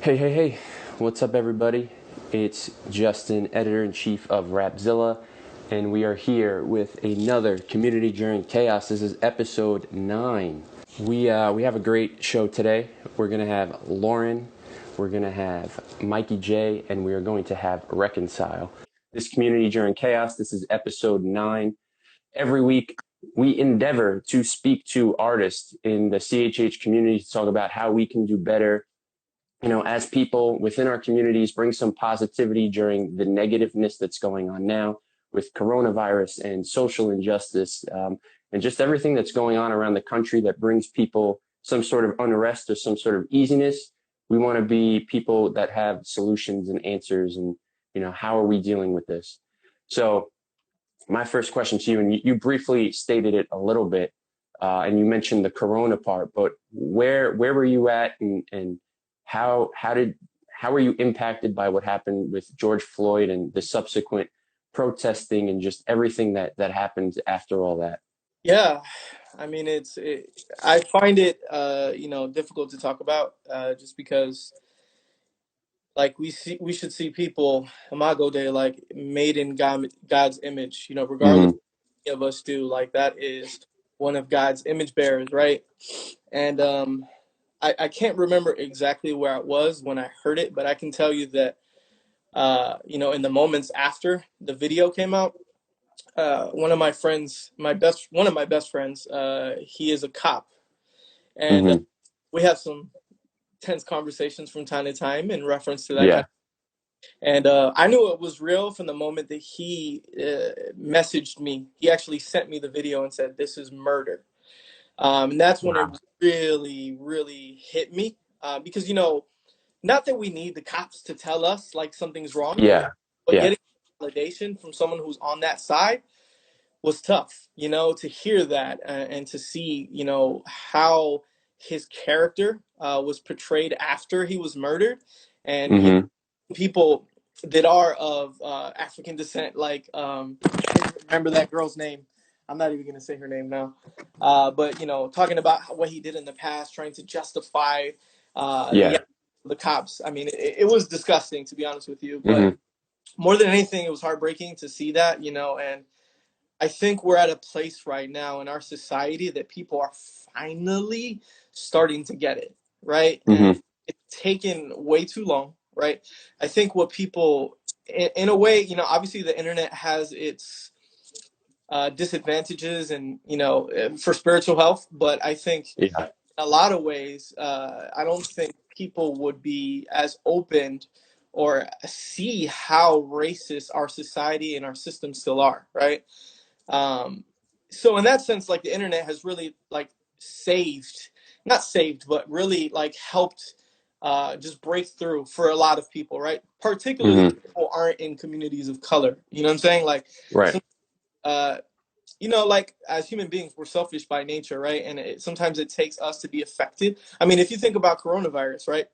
Hey, what's up, everybody? It's Justin, editor-in-chief of Rapzilla, and we are here with another Community During Chaos. This is episode 9. We have a great show today. We're going to have Lawren, we're going to have MykeyyJ, and we are going to have Reconcile. This Community During Chaos, this is episode 9. Every week, we endeavor to speak to artists in the CHH community to talk about how we can do better, as people within our communities, bring some positivity during the negativeness that's going on now with coronavirus and social injustice, and just everything that's going on around the country that brings people some sort of unrest or some sort of easiness. We want to be people that have solutions and answers, and how are we dealing with this? So my first question to you, and you briefly stated it a little bit, and you mentioned the corona part, but where were you at, and how were you impacted by what happened with George Floyd and the subsequent protesting and just everything that happened after all that? Yeah, I mean, I find it, difficult to talk about, just because, like, we should see people, Imago Day, like, made in God's image, regardless Mm-hmm. of us do, like, that is one of God's image bearers, right? And I can't remember exactly where I was when I heard it, but I can tell you that, in the moments after the video came out, one of my friends, one of my best friends, he is a cop, and Mm-hmm. we have some tense conversations from time to time in reference to that kind Yeah. of. And I knew it was real from the moment that he messaged me. He actually sent me the video and said, "This is murder." And that's when it Wow. really, really hit me, because not that we need the cops to tell us like something's wrong, Yeah. but Yeah. getting validation from someone who's on that side was tough, to hear that, and to see, how his character was portrayed after he was murdered. And Mm-hmm. people that are of African descent, like, I don't even remember that girl's name. I'm not even going to say her name now. But, talking about what he did in the past, trying to justify Yeah. the cops. I mean, it was disgusting, to be honest with you. But Mm-hmm. more than anything, it was heartbreaking to see that, and I think we're at a place right now in our society that people are finally starting to get it, right? And Mm-hmm. it's taken way too long, right? I think what people, in a way, obviously the internet has its disadvantages, and, for spiritual health, but I think Yeah. in a lot of ways, I don't think people would be as open or see how racist our society and our system still are, right? Um, so in that sense, like, the internet has really, like, not saved, but really, like, helped just break through for a lot of people, right? Particularly Mm-hmm. people aren't in communities of color. You know what I'm saying? Like, Right. some, uh, like, as human beings, we're selfish by nature, right? And sometimes it takes us to be affected. I mean, if you think about coronavirus, right?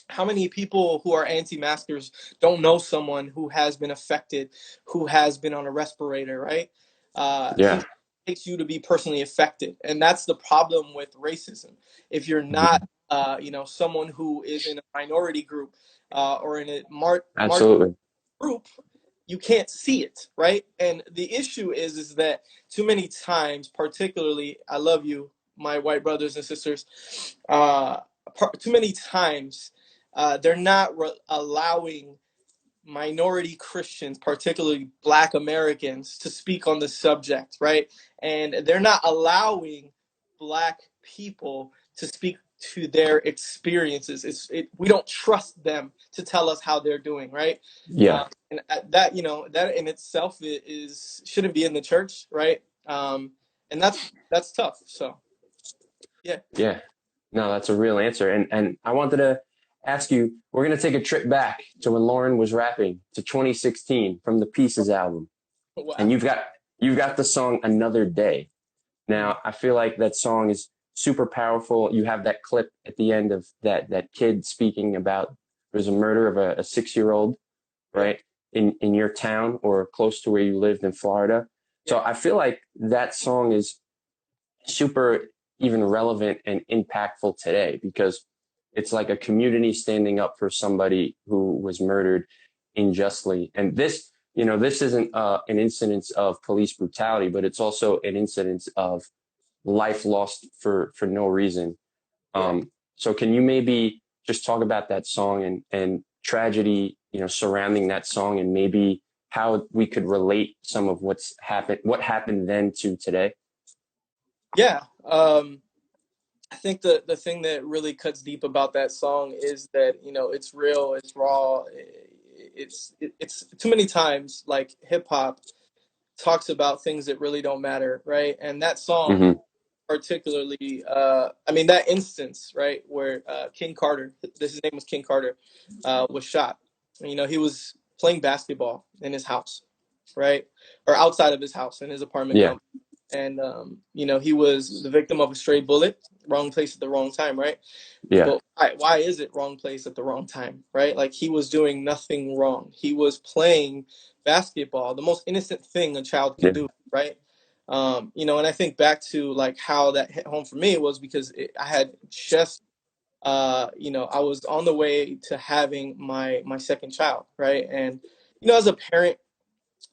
How many people who are anti-maskers don't know someone who has been affected, who has been on a respirator, right? Yeah. Sometimes it takes you to be personally affected, and that's the problem with racism. If you're not, Mm-hmm. someone who is in a minority group, or in a marginal Absolutely. group, you can't see it, right? And the issue is that too many times, particularly, I love you, my white brothers and sisters, uh, too many times, they're not allowing minority Christians, particularly Black Americans, to speak on the subject, right? And they're not allowing Black people to speak to their experiences. We don't trust them to tell us how they're doing, right? Yeah. And that, that in itself is shouldn't be in the church, right? And that's tough. So yeah. Yeah. No, that's a real answer. And I wanted to ask you, we're going to take a trip back to when Lawren was rapping to 2016 from the Pieces album. And Wow. you've got the song Another Day. Now, I feel like that song is super powerful. You have that clip at the end of that kid speaking about there's a murder of a 6-year-old, Yep. right, in your town or close to where you lived in Florida. So Yep. I feel like that song is super even relevant and impactful today because It's like a community standing up for somebody who was murdered unjustly. And this, this isn't an incidence of police brutality, but it's also an incidence of life lost for no reason. Yeah. So can you maybe just talk about that song and tragedy, surrounding that song, and maybe how we could relate some of what happened then to today? Yeah. I think the thing that really cuts deep about that song is that, it's real, it's raw. It's too many times like hip hop talks about things that really don't matter, right? And that song Mm-hmm. particularly, I mean, that instance, right, where King Carter, his name was King Carter, was shot. He was playing basketball in his house, right, or outside of his house in his apartment Yeah. complex. And he was the victim of a stray bullet, wrong place at the wrong time, right? Yeah. But why is it wrong place at the wrong time, right? Like, he was doing nothing wrong. He was playing basketball, the most innocent thing a child can Yeah. do, right? And I think back to like how that hit home for me was because I had just, I was on the way to having my second child, right? And as a parent,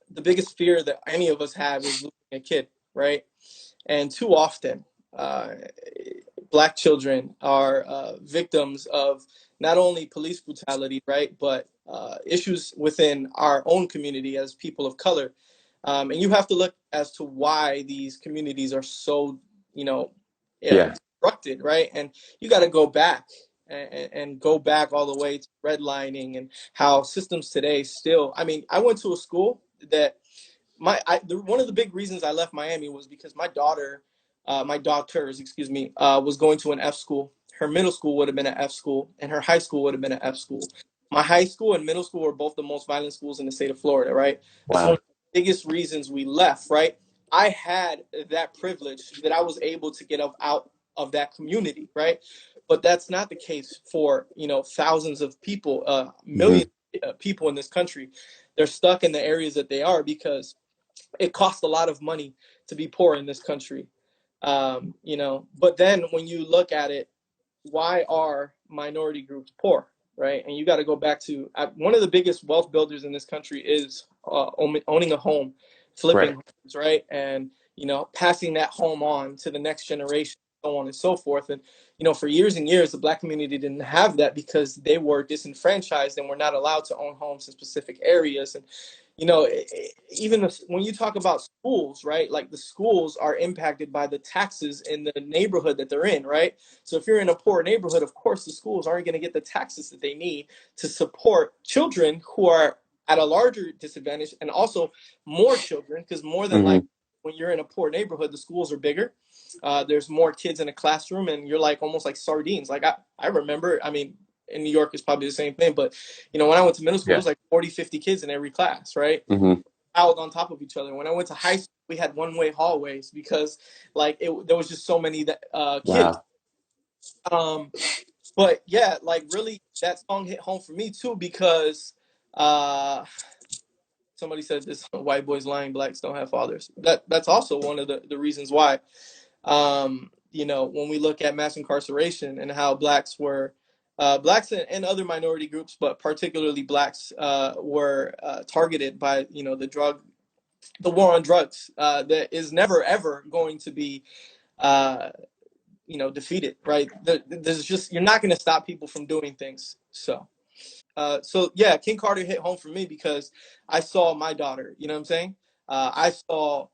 the biggest fear that any of us have is losing a kid, right? And too often, uh, Black children are victims of not only police brutality, right, but issues within our own community as people of color. And you have to look as to why these communities are so, Yeah. destructed, right? And you got to go back and go back all the way to redlining and how systems today still. I mean, I went to a school that one of the big reasons I left Miami was because my daughters, excuse me, was going to an F school. Her middle school would have been an F school, and her high school would have been an F school. My high school and middle school were both the most violent schools in the state of Florida, right? That's one Wow. of the biggest reasons we left, right? I had that privilege that I was able to get out of that community, right? But that's not the case for thousands of people, Mm-hmm. millions of people in this country. They're stuck in the areas that they are because it costs a lot of money to be poor in this country. But then when you look at it, why are minority groups poor, right? And you got to go back to one of the biggest wealth builders in this country is owning a home, flipping Right. homes, right? And, passing that home on to the next generation, so on and so forth. And, for years and years, the Black community didn't have that because they were disenfranchised and were not allowed to own homes in specific areas. And, even when you talk about schools, right? Like, the schools are impacted by the taxes in the neighborhood that they're in, right? So if you're in a poor neighborhood, of course, the schools aren't going to get the taxes that they need to support children who are at a larger disadvantage, and also more children, because more than Mm-hmm. likely, when you're in a poor neighborhood, the schools are bigger. There's more kids in a classroom, and you're like almost like sardines. Like, I remember, I mean, in New York, it's probably the same thing. But, when I went to middle school, it Yeah. was like 40, 50 kids in every class, right? Mm-hmm. Piled on top of each other. When I went to high school, we had one-way hallways because, like, there was just so many kids. Wow. Um, but yeah, like, really, that song hit home for me too because uh, somebody said this: white boys lying, blacks don't have fathers. That's also one of the reasons why. When we look at mass incarceration and how blacks and other minority groups, but particularly blacks, were targeted by the war on drugs, that is never ever going to be uh, defeated, right? There's just, you're not going to stop people from doing things. So yeah, King Carter hit home for me because I saw my daughter. You know what I'm saying? I saw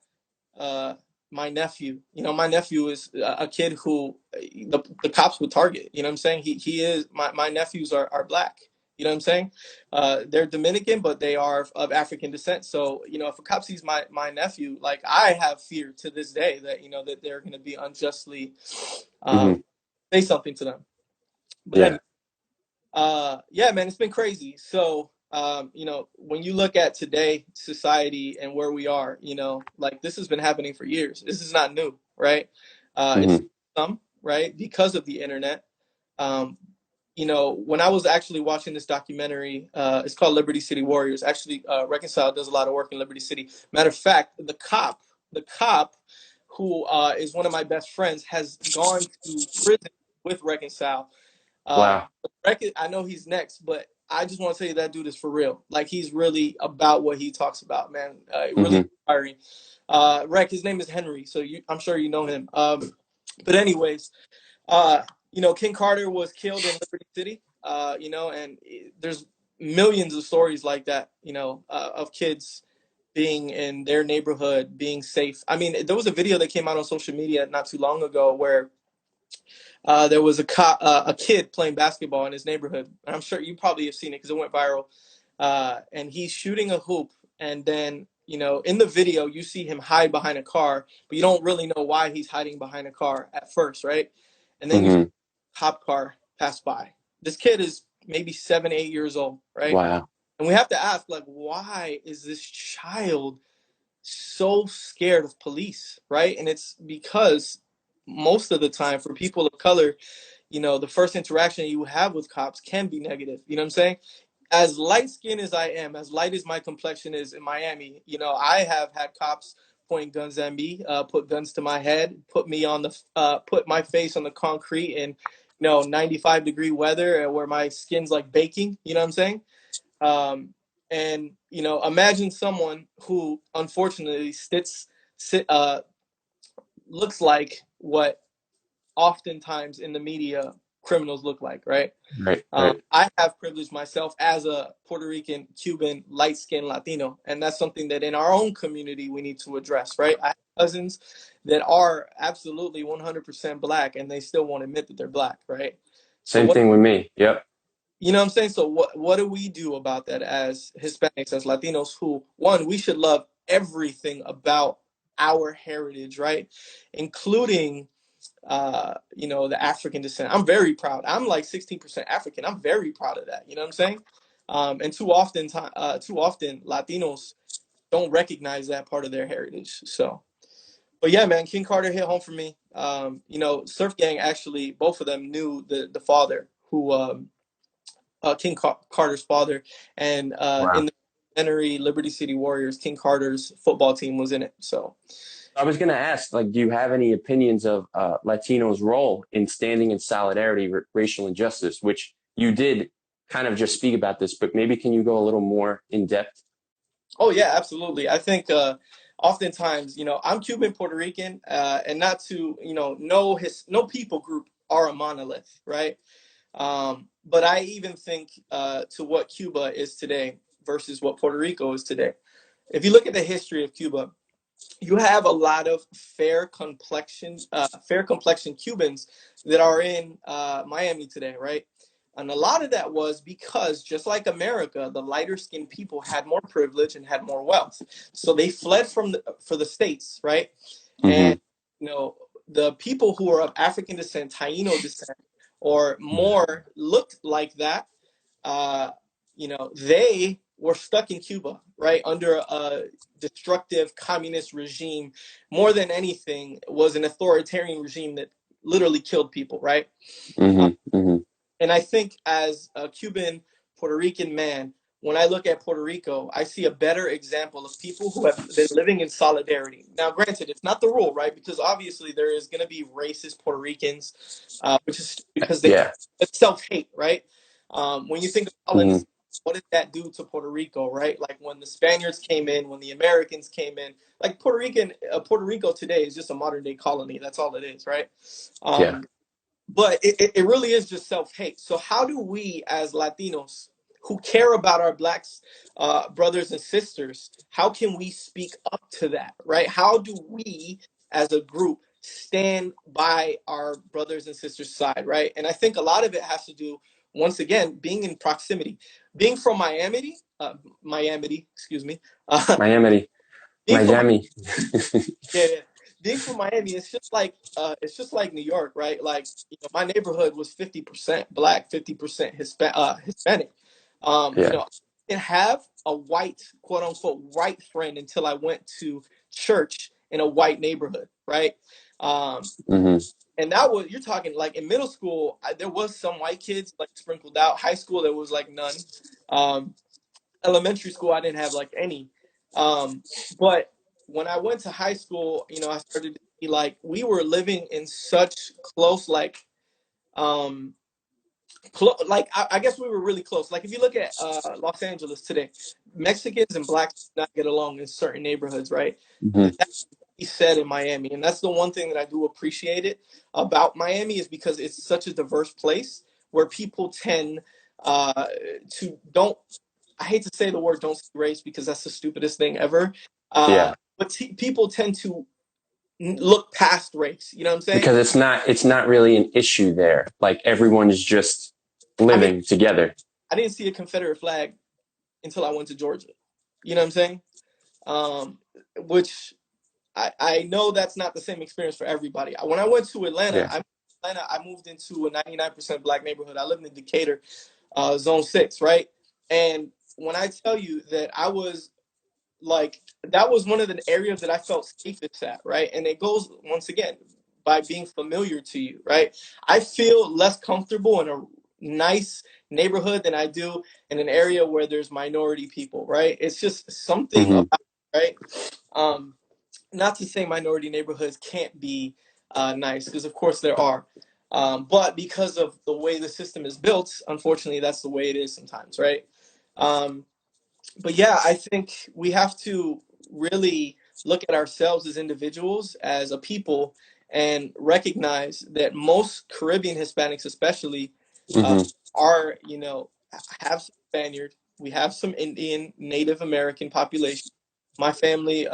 uh, my nephew. My nephew is a kid who the cops would target. You know what I'm saying? He is my nephews are black. You know what I'm saying? They're Dominican, but they are of African descent. So, if a cop sees my nephew, like, I have fear to this day that that they're going to be unjustly Mm-hmm. say something to them. But Yeah. anyway, yeah, man, it's been crazy. So, when you look at today society and where we are, like, this has been happening for years. This is not new, right? It's Mm-hmm. some, right, because of the internet. Um, when I was actually watching this documentary, it's called Liberty City Warriors. Actually, Reconcile does a lot of work in Liberty City. Matter of fact, the cop who is one of my best friends has gone to prison with Reconcile. Wow. I know he's next, but I just want to say that dude is for real. Like, he's really about what he talks about, man. Really Hmm. inspiring. Rec, his name is Henry, so I'm sure you know him. But anyways, King Carter was killed in Liberty City. And there's millions of stories like that. Of kids being in their neighborhood, being safe. I mean, there was a video that came out on social media not too long ago where there was a kid playing basketball in his neighborhood. And I'm sure you probably have seen it because it went viral. And he's shooting a hoop, and then in the video you see him hide behind a car, but you don't really know why he's hiding behind a car at first, right? And then you see Hmm. a cop car pass by. This kid is maybe 7, 8 years old, right? Wow. And we have to ask, like, why is this child so scared of police, right? And it's because most of the time for people of color, the first interaction you have with cops can be negative. You know what I'm saying? As light skinned as I am, as light as my complexion is in Miami, I have had cops point guns at me, put guns to my head, put my face on the concrete in 95-degree weather where my skin's like baking. You know what I'm saying? And imagine someone who unfortunately looks like what oftentimes in the media criminals look like, right? Right. Right. I have privilege myself as a Puerto Rican, Cuban, light-skinned Latino, and that's something that in our own community we need to address, right? I have cousins that are absolutely 100% black, and they still won't admit that they're black, right? So Same what thing with me. Yep. you know what I'm saying? So what do we do about that as Hispanics, as Latinos, who, one, we should love everything about our heritage, right? Including the African descent. I'm very proud. I'm like 16% African. I'm very proud of that. You know what I'm saying? And too often Latinos don't recognize that part of their heritage. So, but yeah, man, King Carter hit home for me. Surf Gang, actually, both of them knew the father who Carter's father, and in Wow. the documentary Liberty City Warriors, King Carter's football team was in it. So, I was going to ask, like, do you have any opinions of Latinos' role in standing in solidarity with racial injustice, which you did kind of just speak about this, but maybe can you go a little more in depth? oh yeah, absolutely. I think oftentimes, I'm Cuban, Puerto Rican, and not to, no people group are a monolith, right? But I even think to what Cuba is today versus what Puerto Rico is today. If you look at the history of Cuba, you have a lot of fair complexion Cubans that are in Miami today, right? And a lot of that was because, just like America, the lighter skinned people had more privilege and had more wealth, so they fled for the states, right? Hmm. And the people who are of African descent, Taino descent, or more looked like that. Uh, they were stuck in Cuba, right, under a destructive communist regime. More than anything, was an authoritarian regime that literally killed people, right? Uh, Hmm. Hmm. and I think as a Cuban Puerto Rican man, when I look at Puerto Rico, I see a better example of people who have been living in solidarity. Now, granted, it's not the rule, right? Because obviously there is going to be racist Puerto Ricans, which is because Yeah. it's self-hate, right? When you think of Hmm. colonization, what did that do to Puerto Rico, right? Like when the Spaniards came in, when the Americans came in, like Puerto Rico today is just a modern day colony. That's all it is, right? Yeah. But it really is just self-hate. So how do we as Latinos who care about our blacks brothers and sisters, how can we speak up to that, right? How do we as a group stand by our brothers and sisters side, right? And I think a lot of it has to do, once again, being in proximity, being from Miami, excuse me, Miami. being from Miami. yeah, yeah. Being from Miami, it's just like New York, right? Like, my neighborhood was 50% black, 50% Hispanic. Yeah. I didn't have a white, quote unquote, white friend until I went to church in a white neighborhood, right? Um, Hmm. and that was, you're talking like in middle school, there was some white kids like sprinkled out. High school, there was like none. Um, Elementary school, I didn't have like any. But when I went to high school, I started to see like we were living in such close, like, um, like I guess we were really close. Like if you look at Los Angeles today, Mexicans and blacks do not get along in certain neighborhoods, right? Hmm. That's what he said in Miami, and that's the one thing that I do appreciate it about Miami is because it's such a diverse place where people tend uh, to don't. I hate to say the word "don't see race" because that's the stupidest thing ever. Yeah, But people tend to look past race. You know what I'm saying? because it's not really an issue there. Like everyone is just I mean, living together. I didn't see a Confederate flag until I went to Georgia. You know what I'm saying? Um, which I know that's not the same experience for everybody. When I went to Yeah. Atlanta, I moved into a 99% black neighborhood. I lived in Decatur, Zone 6, right? And when I tell you that I was like, that was one of the areas that I felt safest at, right? And it goes, once again, by being familiar to you, right? I feel less comfortable in a nice neighborhood than I do in an area where there's minority people, right? It's just something Hmm. about it, right? Um, Not to say minority neighborhoods can't be nice, because of course there are. But because of the way the system is built, unfortunately, that's the way it is sometimes, right? Um, but yeah, I think we have to really look at ourselves as individuals, as a people, and recognize that most Caribbean Hispanics, especially, uh, Hmm. are, have some Spaniard, we have some Indian, Native American population. My family,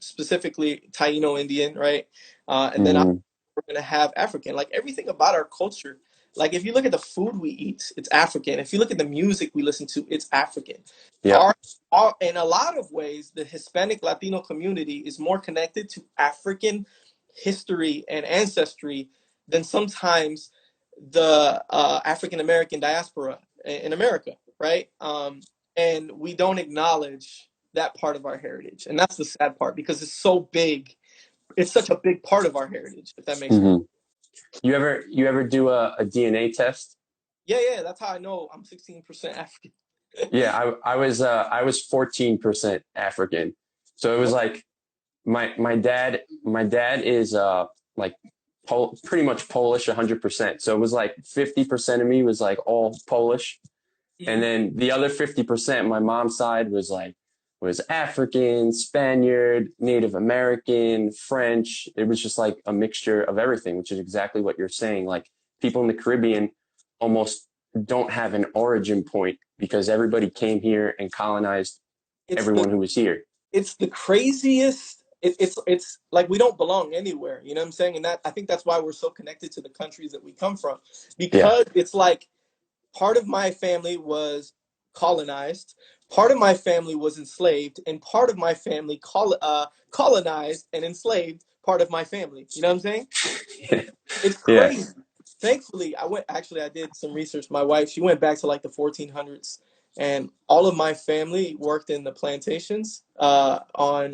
specifically Taino Indian, right? And then Hmm. we're going to have African. Like everything about our culture, like if you look at the food we eat, it's African. If you look at the music we listen to, it's African. Yep. Our in a lot of ways, the Hispanic Latino community is more connected to African history and ancestry than sometimes the African American diaspora in America, right? And we don't acknowledge that part of our heritage, and that's the sad part because it's so big. It's such a big part of our heritage, if that makes sense. Hmm. You ever do a DNA test? Yeah, yeah, that's how I know I'm 16% African. Yeah, I was 14% African. So it was like my dad is like pretty much Polish 100%. So it was like 50% of me was like all Polish, and Mhm. then the other 50%, my mom's side was African, Spaniard, Native American, French. It was just like a mixture of everything, which is exactly what you're saying. Like people in the Caribbean almost don't have an origin point because everybody came here and colonized It's the everyone who was here. it's the craziest. It's like we don't belong anywhere. You know what I'm saying? And that I think that's why we're so connected to the countries that we come from, Yeah. because it's like part of my family was colonized, part of my family was enslaved, and part of my family colonized and enslaved part of my family. You know what I'm saying? It's Yeah. crazy. Thankfully, I did some research. My wife, she went back to like the 1400s, and all of my family worked in the plantations on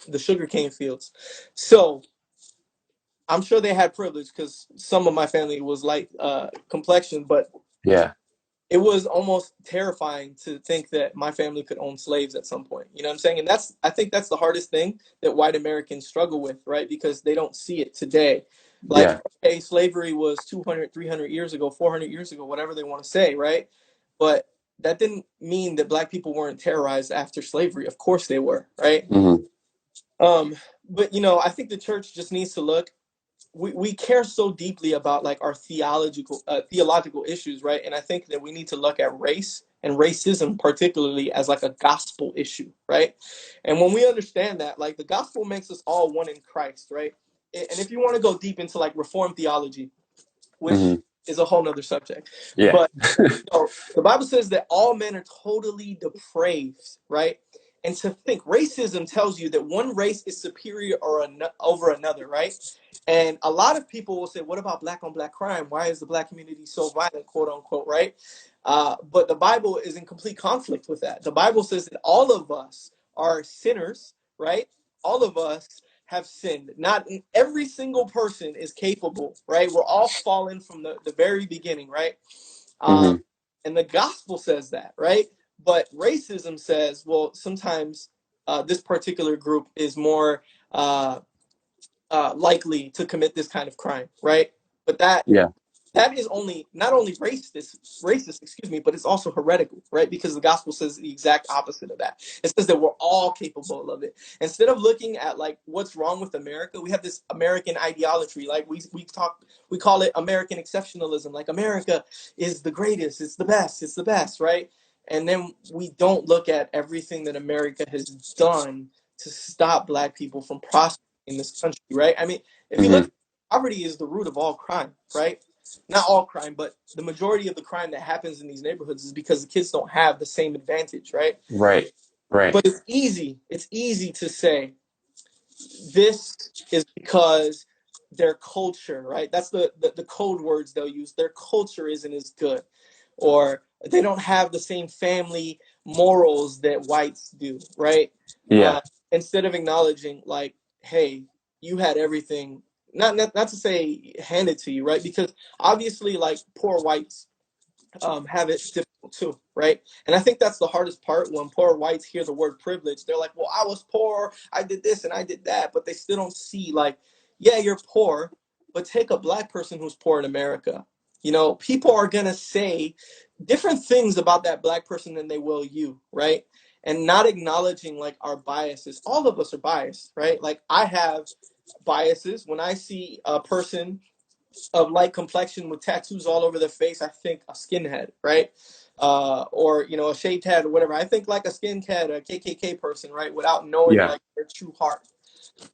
the sugarcane fields. So I'm sure they had privilege because some of my family was light complexion, but Yeah. it was almost terrifying to think that my family could own slaves at some point. You know what I'm saying? And I think that's the hardest thing that white Americans struggle with, right? Because they don't see it today. Like, Yeah. okay, slavery was 200, 300 years ago, 400 years ago, whatever they want to say, right? But that didn't mean that black people weren't terrorized after slavery. Of course they were, right? Hmm. Um, but I think the church just needs to look. We care so deeply about like our theological issues, right? And I think that we need to look at race and racism particularly as like a gospel issue, right? And when we understand that, like the gospel makes us all one in Christ, right? And if you want to go deep into like reformed theology, which Hmm. is a whole nother subject, Yeah. but the Bible says that all men are totally depraved, right? And to think racism tells you that one race is superior over another, right? And a lot of people will say, "What about black on black crime? Why is the black community so violent, quote unquote?" Right? But the Bible is in complete conflict with that. The Bible says that all of us are sinners, right? All of us have sinned. Not every single person is capable, right? We're all fallen from the very beginning, right? Um, Hmm. and the gospel says that, right? But racism says, well, sometimes this particular group is more likely to commit this kind of crime, right? But that Yeah. that is not only racist, excuse me, but it's also heretical, right? Because the gospel says the exact opposite of that. It says that we're all capable of it. Instead of looking at like what's wrong with America, we have this American ideology. Like we call it American exceptionalism. Like America is the greatest, it's the best, right? And then we don't look at everything that America has done to stop Black people from prospering in this country, right? I mean, if you look, poverty is the root of all crime, right? Not all crime, but the majority of the crime that happens in these neighborhoods is because the kids don't have the same advantage, right? Right. Right. But it's easy to say this is because their culture, right? That's the code words they'll use. Their culture isn't as good, or they don't have the same family morals that whites do, right? Yeah. Instead of acknowledging like, hey, you had everything, not to say handed to you, right? Because obviously like poor whites have it difficult too, right? And I think that's the hardest part. When poor whites hear the word privilege, they're like, well, I was poor, I did this and I did that, but they still don't see like, yeah, you're poor, but take a Black person who's poor in America. You know, people are gonna say different things about that Black person than they will you, right? And not acknowledging like our biases. All of us are biased, right? Like I have biases. When I see a person of light complexion with tattoos all over their face, I think a skinhead, right? Or you know, a shaved head or whatever. I think like a skinhead, a KKK person, right? Without knowing Yeah. like their true heart.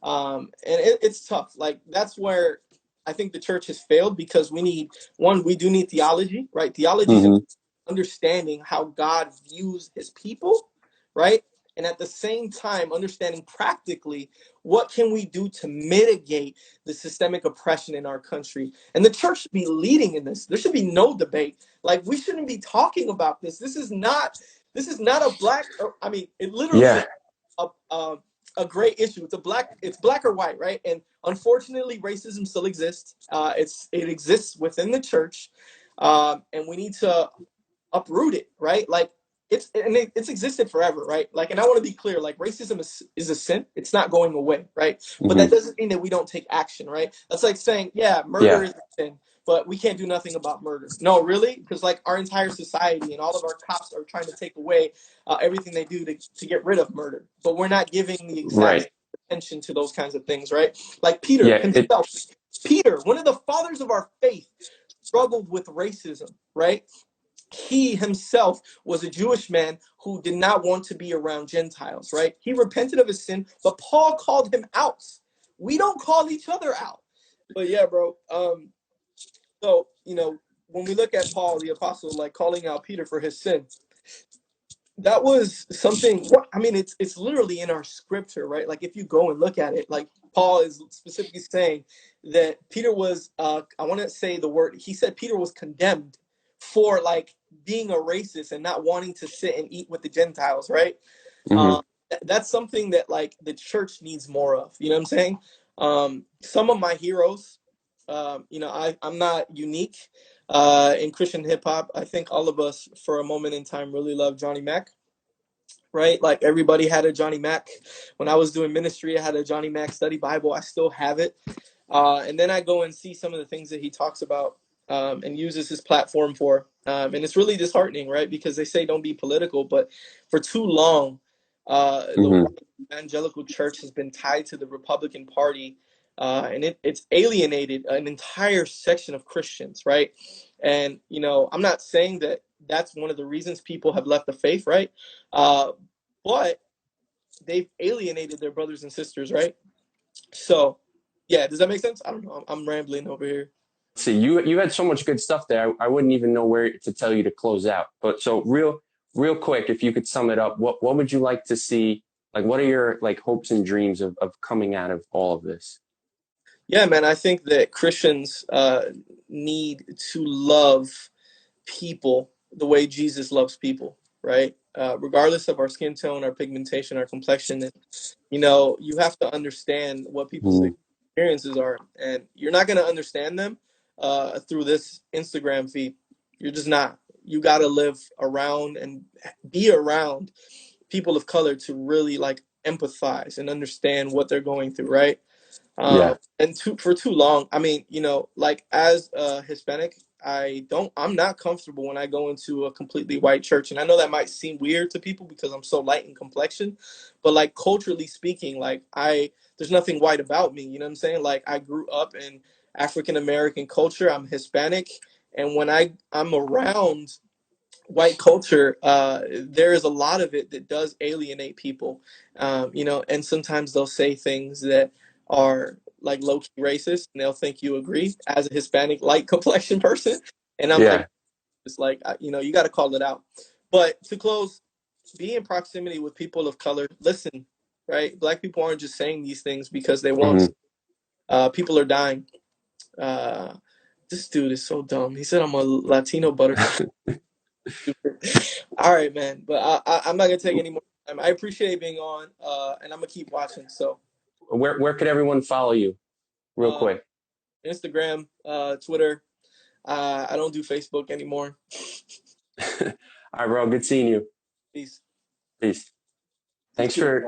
And it's tough. Like that's where I think the church has failed, because we do need theology, right? Theology is understanding how God views his people, right? And at the same time, understanding practically what can we do to mitigate the systemic oppression in our country. And the church should be leading in this. There should be no debate. Like we shouldn't be talking about this. This is not a black. I mean, it literally is a great issue. It's black or white, right? And unfortunately, racism still exists. It exists within the church, and we need to uproot it, right? Like it's existed forever, right? Like, and I want to be clear, like racism is a sin. It's not going away, right? But that doesn't mean that we don't take action, right? That's like saying, yeah, murder is a sin, but we can't do nothing about murder. No, really? Because like our entire society and all of our cops are trying to take away everything they do to get rid of murder, but we're not giving the exact attention to those kinds of things, right? Like Peter himself. Peter, one of the fathers of our faith, struggled with racism, right? He himself was a Jewish man who did not want to be around Gentiles, right? He repented of his sin, but Paul called him out. We don't call each other out. But yeah, bro. So, you know, when we look at Paul, the apostle, like calling out Peter for his sin, that was something, I mean, it's literally in our scripture, right? Like if you go and look at it, like Paul is specifically saying that Peter was, I want to say the word, he said Peter was condemned for like being a racist and not wanting to sit and eat with the Gentiles, right? That's something that like the church needs more of, you know what I'm saying? Some of my heroes, you know, I'm not unique in Christian hip hop. I think all of us for a moment in time really love Johnny Mac, right? Like everybody had a Johnny Mac. When I was doing ministry, I had a Johnny Mac study Bible. I still have it. And then I go and see some of the things that he talks about and uses his platform for. And it's really disheartening, right? Because they say don't be political, but for too long, the evangelical church has been tied to the Republican Party, and it's alienated an entire section of Christians, right? And, you know, I'm not saying that that's one of the reasons people have left the faith, right? But they've alienated their brothers and sisters, right? So, yeah, does that make sense? I don't know. I'm rambling over here. See, you had so much good stuff there. I wouldn't even know where to tell you to close out. But so real quick, if you could sum it up, what would you like to see? Like, what are your like hopes and dreams of coming out of all of this? Yeah, man, I think that Christians need to love people the way Jesus loves people, right? Regardless of our skin tone, our pigmentation, our complexion. And, you know, you have to understand what people's experiences are. And you're not going to understand them through this Instagram feed. You're just not. You got to live around and be around people of color to really like empathize and understand what they're going through, right? And for too long, I mean, you know, like as a Hispanic, I'm not comfortable when I go into a completely white church. And I know that might seem weird to people because I'm so light in complexion, but like culturally speaking, like there's nothing white about me. You know what I'm saying? Like I grew up in African American culture. I'm Hispanic. And when I'm around white culture, there is a lot of it that does alienate people, and sometimes they'll say things that are like low-key racist, and they'll think you agree as a Hispanic light complexion person, and I'm like, Yeah. it's like, you got to call it out. But to close, be in proximity with people of color. Listen, right? Black people aren't just saying these things because they want Hmm. to. People are dying. uh, this dude is so dumb. He said I'm a Latino butterfly. All right, man. But I'm not gonna take any more time. I appreciate being on, and I'm gonna keep watching. So, Where could everyone follow you, real uh, quick? Instagram, Twitter. I don't do Facebook anymore. All right, bro. Good seeing you. Peace. Peace. Just keep it going.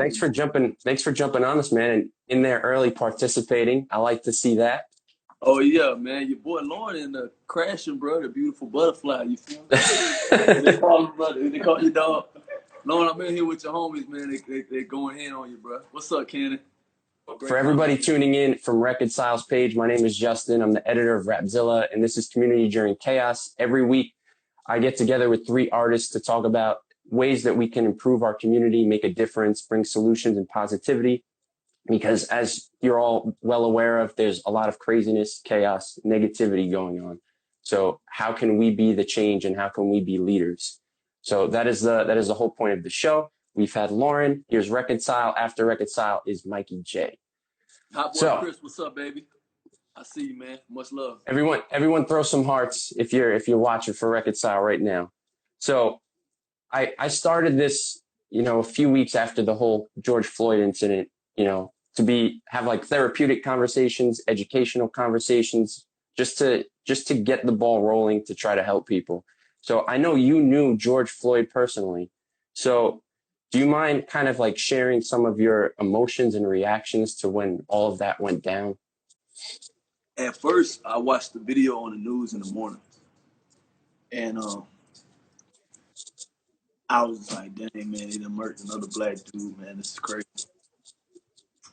Thanks for jumping on us, man. And in there early participating. I like to see that. Oh yeah, man, your boy Lawren in the crashing, bro, the beautiful butterfly. You feel me? They call him brother. They call you dog. Lawren, I'm in here with your homies, man. They going in on you, bro. What's up, Cannon? For Great everybody conversation. tuning in from Reconcile's page, my name is Justin. I'm the editor of Rapzilla, and this is Community During Chaos. Every week, I get together with 3 artists to talk about ways that we can improve our community, make a difference, bring solutions and positivity. Because as you're all well aware of, there's a lot of craziness, chaos, negativity going on. So how can we be the change and how can we be leaders? So that is the whole point of the show. We've had Lawren. Here's Reconcile. After Reconcile is MykeyyJ. Hot boy So Chris, what's up, baby? I see you, man. Much love. everyone throw some hearts if you're watching for Reconcile right now. So I started this, a few weeks after the whole George Floyd incident, to have like therapeutic conversations, educational conversations, just to get the ball rolling to try to help people. So I know you knew George Floyd personally. So do you mind kind of like sharing some of your emotions and reactions to when all of that went down? At first, I watched the video on the news in the morning, and I was like, "Dang, man, they done murdered another black dude, man. This is crazy."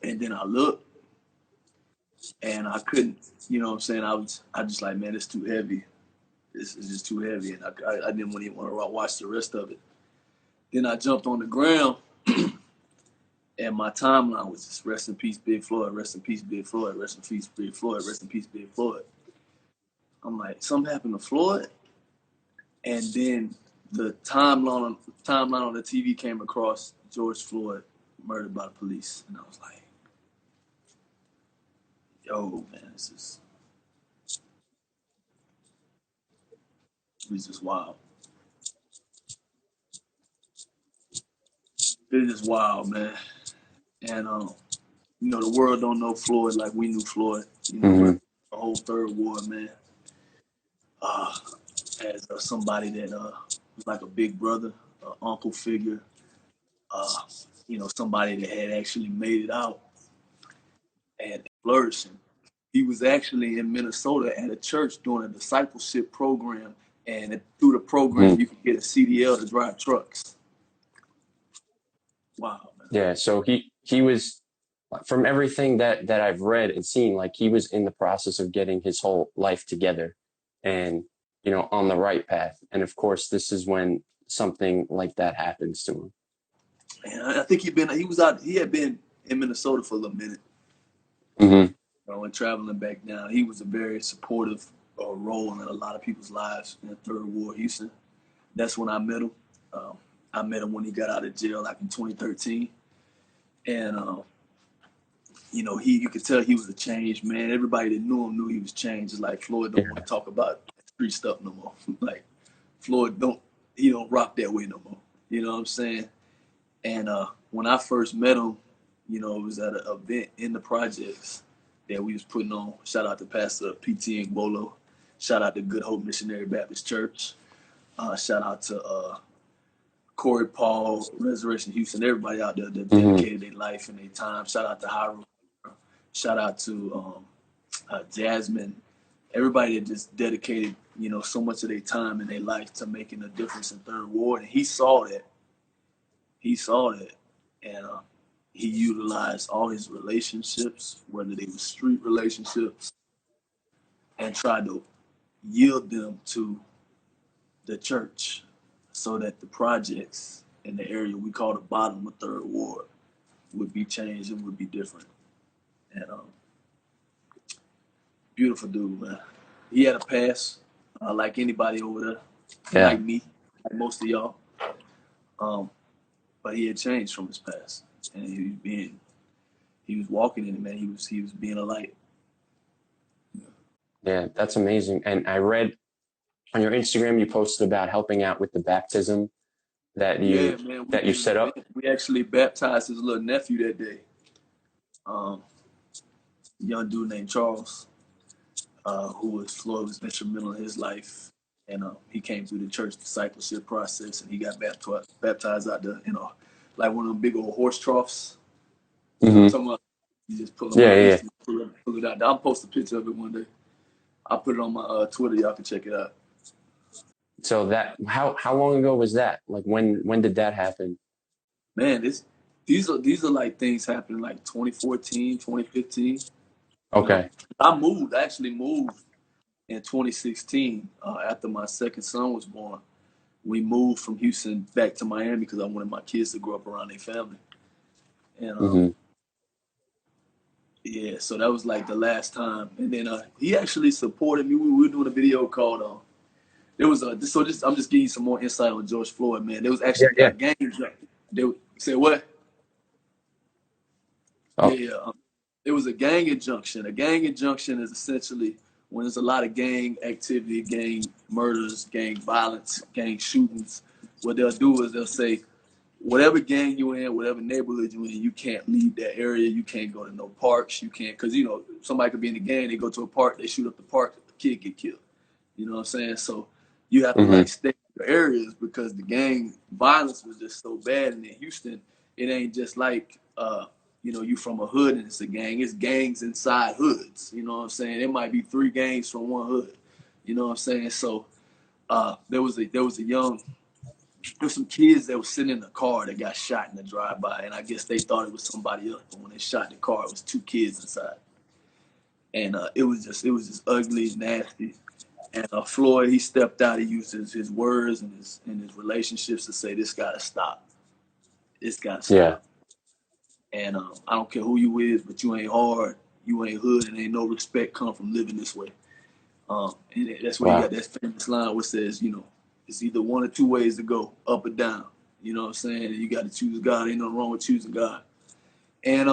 And then I looked, and I couldn't, you know what I'm saying? I just like, man, it's too heavy. This is just too heavy, and I didn't even want to watch the rest of it. Then I jumped on the ground, and my timeline was just rest in peace, Big Floyd, rest in peace, Big Floyd, rest in peace, Big Floyd, rest in peace, Big Floyd. I'm like, something happened to Floyd, and then the timeline on the TV came across George Floyd murdered by the police, and I was like, yo, man, it's just wild. It's just wild, man. And the world don't know Floyd like we knew Floyd. Mm-hmm. The whole third ward, man. As somebody that was like a big brother, uncle figure, somebody that had actually made it out and flourishing. He was actually in Minnesota at a church doing a discipleship program, and through the program, you could get a CDL to drive trucks. Wow, man. Yeah. So he was, from everything that I've read and seen, like he was in the process of getting his whole life together and, on the right path. And of course, this is when something like that happens to him. And I think he had been in Minnesota for a little minute. Mm-hmm. And traveling back down, he was a very supportive role in a lot of people's lives in the third ward, Houston. That's when I met him. I met him when he got out of jail, like in 2013. And, you could tell he was a changed man. Everybody that knew him knew he was changed. It's like Floyd don't want to talk about street stuff no more. Like Floyd don't rock that way no more. You know what I'm saying? And when I first met him, it was at an event in the projects that we was putting on. Shout out to Pastor P.T. Ngbolo. Shout out to Good Hope Missionary Baptist Church. Shout out to Corey Paul, Resurrection Houston, everybody out there that dedicated their life and their time. Shout out to Hiram. Shout out to Jasmine. Everybody that just dedicated so much of their time in their life to making a difference in Third Ward. And he saw that. And he utilized all his relationships, whether they were street relationships, and tried to yield them to the church so that the projects in the area we call the bottom of Third Ward would be changed and would be different. And beautiful dude, man. He had a past, like anybody over there, like me, like most of y'all. But he had changed from his past, and he was walking in it, man. He was being a light. Yeah, that's amazing. And I read on your Instagram you posted about helping out with the baptism that you set up. We actually baptized his little nephew that day. Young dude named Charles, Floyd was instrumental in his life, and he came through the church discipleship process, and he got baptized out there, like one of them big old horse troughs. Mm-hmm. You just pull it pull it out. I'll post a picture of it one day. I'll put it on my Twitter. Y'all can check it out. So that how long ago was that? Like when did that happen? Man, these are like things happening like 2014, 2015. Okay. I actually moved in 2016 after my second son was born. We moved from Houston back to Miami because I wanted my kids to grow up around their family. And yeah, so that was like the last time. And then he actually supported me. We were doing a video called I'm just giving you some more insight on George Floyd, man. There was actually a gang junction. They say what? Oh. Yeah. It was a gang injunction. A gang injunction is essentially when there's a lot of gang activity, gang murders, gang violence, gang shootings. What they'll do is they'll say, whatever gang you're in, whatever neighborhood you're in, you can't leave that area. You can't go to no parks. You can't, because, somebody could be in the gang, they go to a park, they shoot up the park, the kid get killed. You know what I'm saying? So you have to stay in your areas because the gang violence was just so bad. And in Houston, it ain't just like, you from a hood and it's a gang. It's gangs inside hoods. You know what I'm saying? It might be 3 gangs from one hood. You know what I'm saying? So there was some kids that were sitting in the car that got shot in the drive-by, and I guess they thought it was somebody else. But when they shot the car, it was 2 kids inside, and it was just ugly, nasty. And Floyd, he stepped out. He used his words and his relationships to say, "This gotta stop. It's gotta stop." Yeah. And I don't care who you is, but you ain't hard, you ain't hood, and ain't no respect come from living this way. And that's where you got that famous line which says, it's either one or 2 ways to go, up or down. You know what I'm saying? And you got to choose God. Ain't nothing wrong with choosing God. And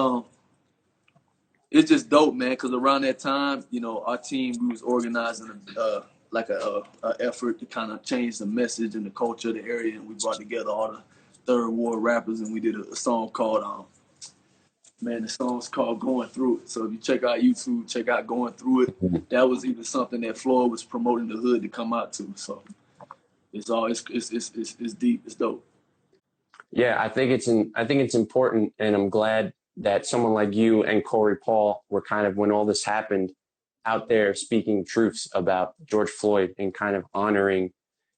it's just dope, man, because around that time, our team, we was organizing a effort to kind of change the message and the culture of the area, and we brought together all the Third Ward rappers, and we did a song called the song's called Going Through It. So if you check out YouTube, check out Going Through It. That was even something that Floyd was promoting the hood to come out to. So it's deep. It's dope. Yeah, I think it's important, and I'm glad that someone like you and Corey Paul were kind of, when all this happened, out there speaking truths about George Floyd and kind of honoring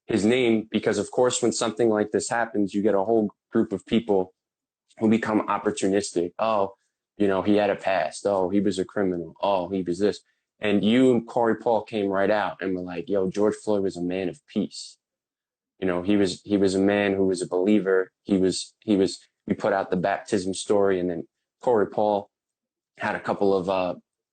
his name, because of course when something like this happens, you get a whole group of people who become opportunistic. Oh, he had a past. Oh, he was a criminal. Oh, he was this. And you and Corey Paul came right out and were like, yo, George Floyd was a man of peace. He was a man who was a believer. We put out the baptism story, and then Corey Paul had a couple of,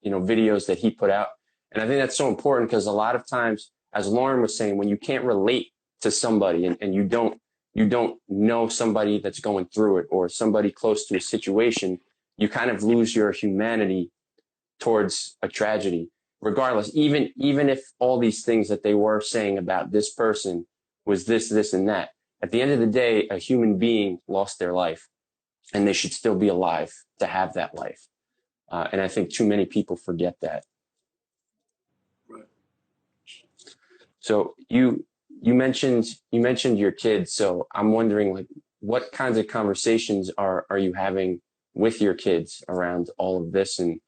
videos that he put out. And I think that's so important because a lot of times, as Lawren was saying, when you can't relate to somebody and you don't know somebody that's going through it or somebody close to a situation, you kind of lose your humanity towards a tragedy, regardless, even if all these things that they were saying about this person was this, and that. At the end of the day, a human being lost their life, and they should still be alive to have that life. And I think too many people forget that. Right. So you mentioned your kids. So I'm wondering, like, what kinds of conversations are you having with your kids around all of this? And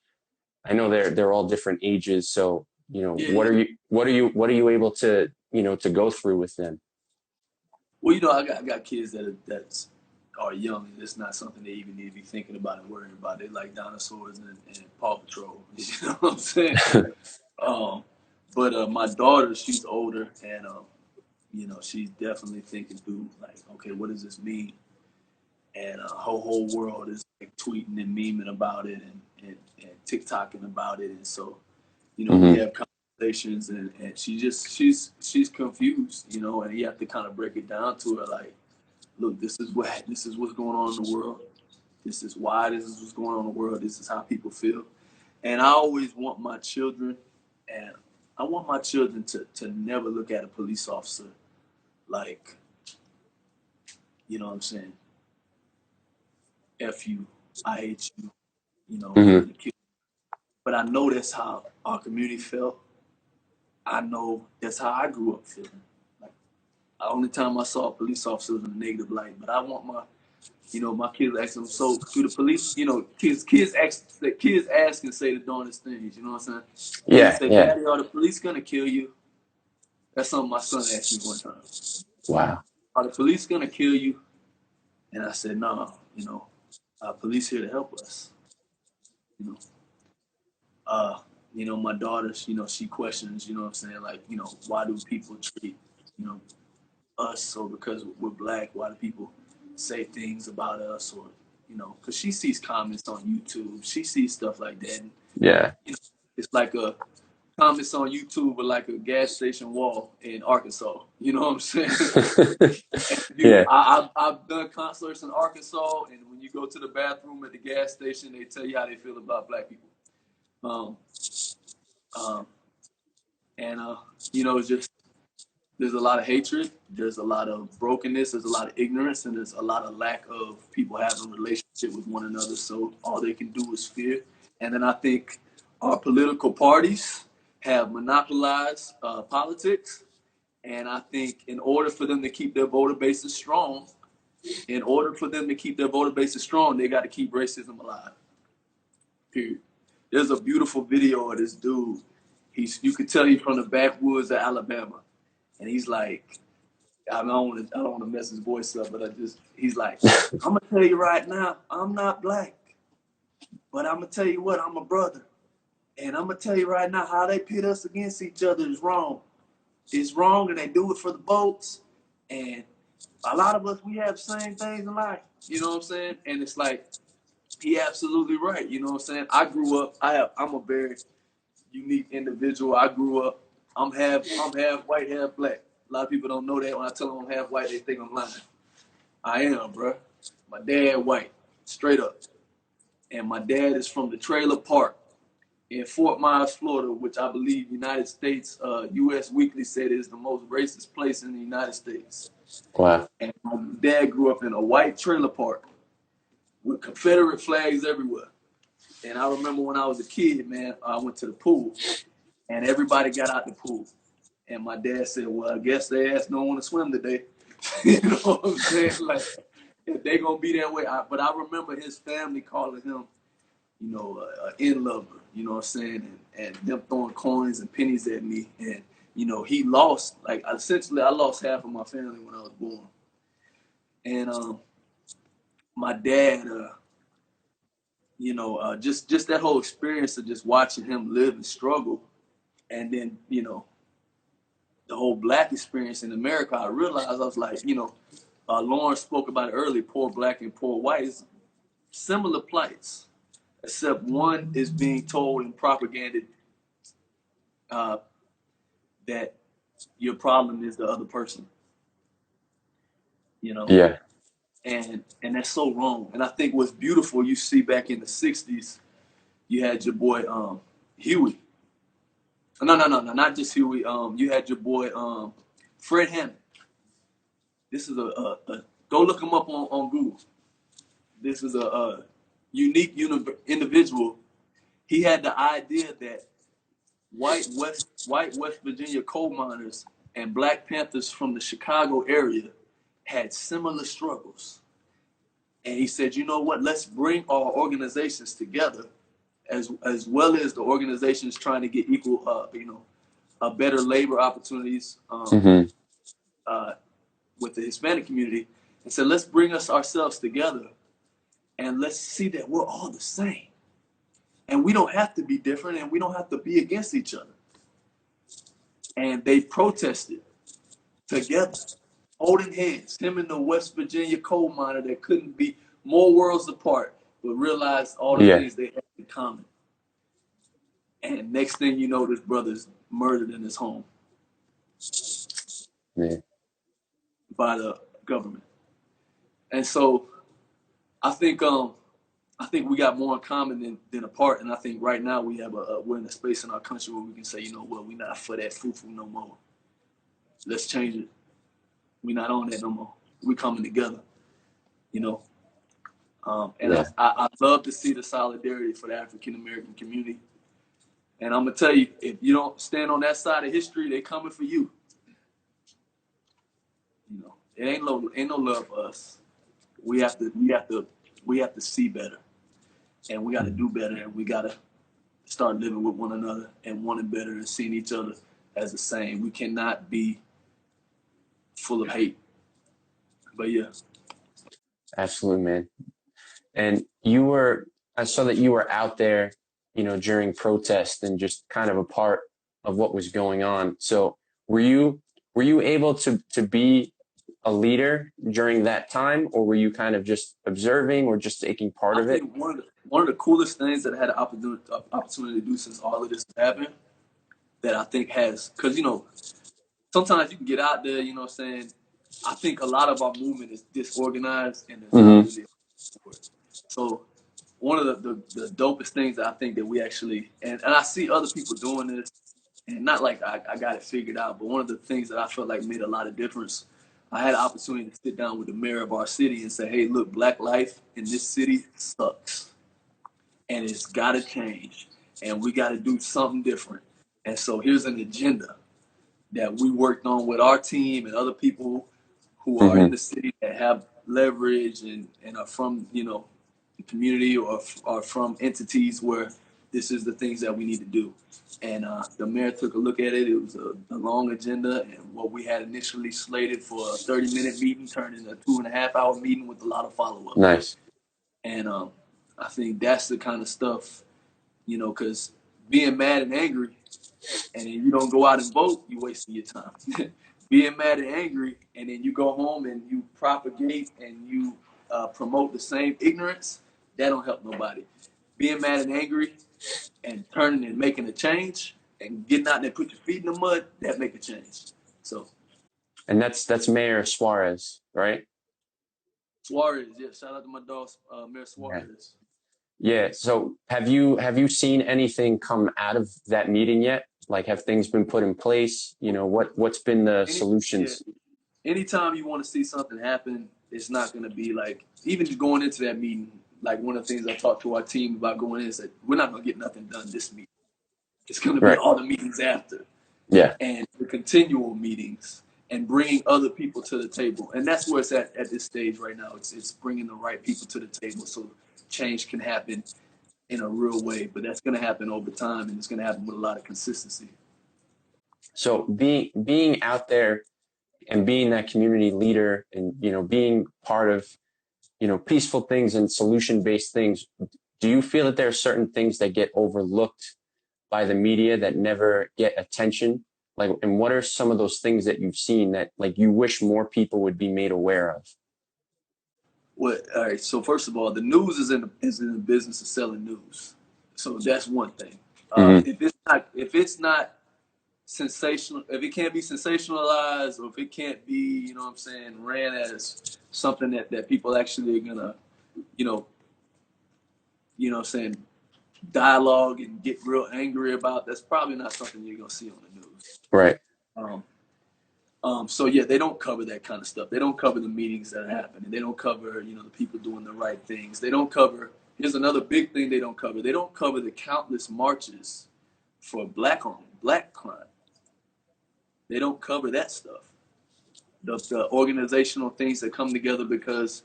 I know they're all different ages. So You know, Yeah, yeah. what are you able to, to go through with them? Well, I got kids that are young, and it's not something they even need to be thinking about and worrying about. They like dinosaurs and Paw Patrol. You know what I'm saying? Um, but my daughter, she's older, and she's definitely thinking through like, okay, what does this mean? And her whole world is like tweeting and memeing about it and TikToking about it, and so we Hmm. have conversations, and she's confused, and you have to kind of break it down to her like, look, this is what's going on in the world. This is why this is what's going on in the world. This is how people feel. And I always want my children, and I want my children to never look at a police officer like, you know what I'm saying, F you, I hate you, I'm Hmm. gonna kill you. But I know that's how our community felt. I know that's how I grew up feeling. Like, the only time I saw a police officer was in a negative light. But I want my kids ask them, so do the police, kids ask and say the darndest things, you know what I'm saying? They Yeah, say, yeah. Daddy, are the police gonna kill you? That's something my son asked me one time. Wow. Are the police gonna kill you? And I said, no, police here to help us. You know, my daughter, she questions, you know what I'm saying, like, why do people treat, you know, us, so because we're black, why do people say things about us, or because she sees comments on YouTube, she sees stuff like that, and Yeah. it's like a comments on YouTube with like a gas station wall in Arkansas. You know what I'm saying? And Yeah. I've done concerts in Arkansas, and when you go to the bathroom at the gas station, they tell you how they feel about black people. Um, um, and it's just, there's a lot of hatred, there's a lot of brokenness, there's a lot of ignorance, and there's a lot of lack of people having a relationship with one another. So all they can do is fear. And then I think our political parties have monopolized politics. And I think in order for them to keep their voter bases strong, they got to keep racism alive. Period. There's a beautiful video of this dude. You could tell he's from the backwoods of Alabama, and he's like, I don't want to mess his voice up, but he's like, I'm gonna tell you right now, I'm not black, but I'm gonna tell you what, I'm a brother, and I'm gonna tell you right now, how they pit us against each other is wrong. It's wrong, and they do it for the votes, and a lot of us, we have the same things in life. You know what I'm saying? And it's like, he absolutely right. You know what I'm saying? I grew up. I'm a very unique individual. I grew up. I'm half white, half black. A lot of people don't know that. When I tell them I'm half white, they think I'm lying. I am, bro. My dad white, straight up, and my dad is from the trailer park in Fort Myers, Florida, which I believe United States, U.S. Weekly said is the most racist place in the United States. Wow. And my dad grew up in a white trailer park with Confederate flags everywhere. And I remember when I was a kid, man, I went to the pool, and everybody got out the pool. And my dad said, well, I guess their ass don't want to swim today. You know what I'm saying? Like, if they going to be that way. But I remember his family calling him, an in lover, you know what I'm saying? And them throwing coins and pennies at me. And, he lost, like, essentially, I lost half of my family when I was born. And my dad, just that whole experience of just watching him live and struggle. And then, the whole black experience in America, I realized, I was like, Lawren spoke about it earlier, poor black and poor white is similar plights, except one is being told and propaganded uh, that your problem is the other person, you know, Yeah. and that's so wrong. And I think what's beautiful, you see back in the '60s, you had your boy Huey. No, not just Huey. You had your boy Fred Hammond. This is a go look him up on Google. This is a unique individual. He had the idea that white West Virginia coal miners and Black Panthers from the Chicago area had similar struggles. And he said, you know what, let's bring our organizations together as well as the organizations trying to get equal, better labor opportunities Mm-hmm. with the Hispanic community, and said, let's bring ourselves together and let's see that we're all the same. And we don't have to be different, and we don't have to be against each other. And they protested together, holding hands, him and the West Virginia coal miner that couldn't be more worlds apart, but realized all the things they had in common. And next thing you know, this brother's murdered in his home by the government. And so I think we got more in common than apart. And I think right now we're in a space in our country where we can say, you know what, we're not for that foo-foo no more. Let's change it. We're not on that no more. We're coming together, you know. I love to see the solidarity for the African American community. And I'm gonna tell you, if you don't stand on that side of history, they coming for you. You know, it ain't no love for us. We have to see better, and we got to do better, and we got to start living with one another and wanting better and seeing each other as the same. We cannot be full of hate. But yeah, Absolutely, man. And I saw that you were out there, during protest and just kind of a part of what was going on. So were you able to be a leader during that time, or were you kind of just observing or just taking part of it? I think one of the coolest things that I had an opportunity to do since all of this happened, that I think has, because sometimes you can get out there, I think a lot of our movement is disorganized and there's not really a support. So one of the dopest things that I think that we actually, and I see other people doing this, and not like I got it figured out, but one of the things that I felt like made a lot of difference, I had an opportunity to sit down with the mayor of our city and say, hey, look, Black life in this city sucks. And it's got to change. And we got to do something different. And so here's an agenda that we worked on with our team and other people who are in the city that have leverage and are from, the community or are from entities where this is the things that we need to do. And the mayor took a look at it. It was a long agenda, and what we had initially slated for a 30-minute meeting turned into a 2.5-hour meeting with a lot of follow-up. Nice. And I think that's the kind of stuff, because being mad and angry, and then you don't go out and vote, you're wasting your time. Being mad and angry, and then you go home and you propagate and you promote the same ignorance, that don't help nobody. Being mad and angry and turning and making a change and getting out there and put your feet in the mud, that make a change. So. And that's Mayor Suarez, right? Suarez, yeah. Shout out to my dog, Mayor Suarez. Yeah. So have you seen anything come out of that meeting yet? Like, have things been put in place? What's been the solutions? Yeah. Anytime you want to see something happen, it's not going to be like, even going into that meeting, like one of the things I talked to our team about going in is that we're not going to get nothing done this meeting. It's going to be all the meetings after. Yeah. And the continual meetings and bringing other people to the table. And that's where it's at this stage right now. It's bringing the right people to the table so change can happen in a real way. But that's going to happen over time, and it's going to happen with a lot of consistency. So being out there and being that community leader and, being part of, peaceful things and solution-based things, do you feel that there are certain things that get overlooked by the media that never get attention? Like, and what are some of those things that you've seen that, like, you wish more people would be made aware of? Well, all right. So first of all, the news is in the business of selling news. So that's one thing. If it's not sensational, if it can't be sensationalized, or if it can't be, ran as something that people actually are gonna, dialogue and get real angry about, that's probably not something you're gonna see on the news. Right. So yeah, they don't cover that kind of stuff. They don't cover the meetings that are happening. They don't cover, the people doing the right things. They don't cover, here's another big thing they don't cover. They don't cover the countless marches for black crime. They don't cover that stuff. The organizational things that come together because,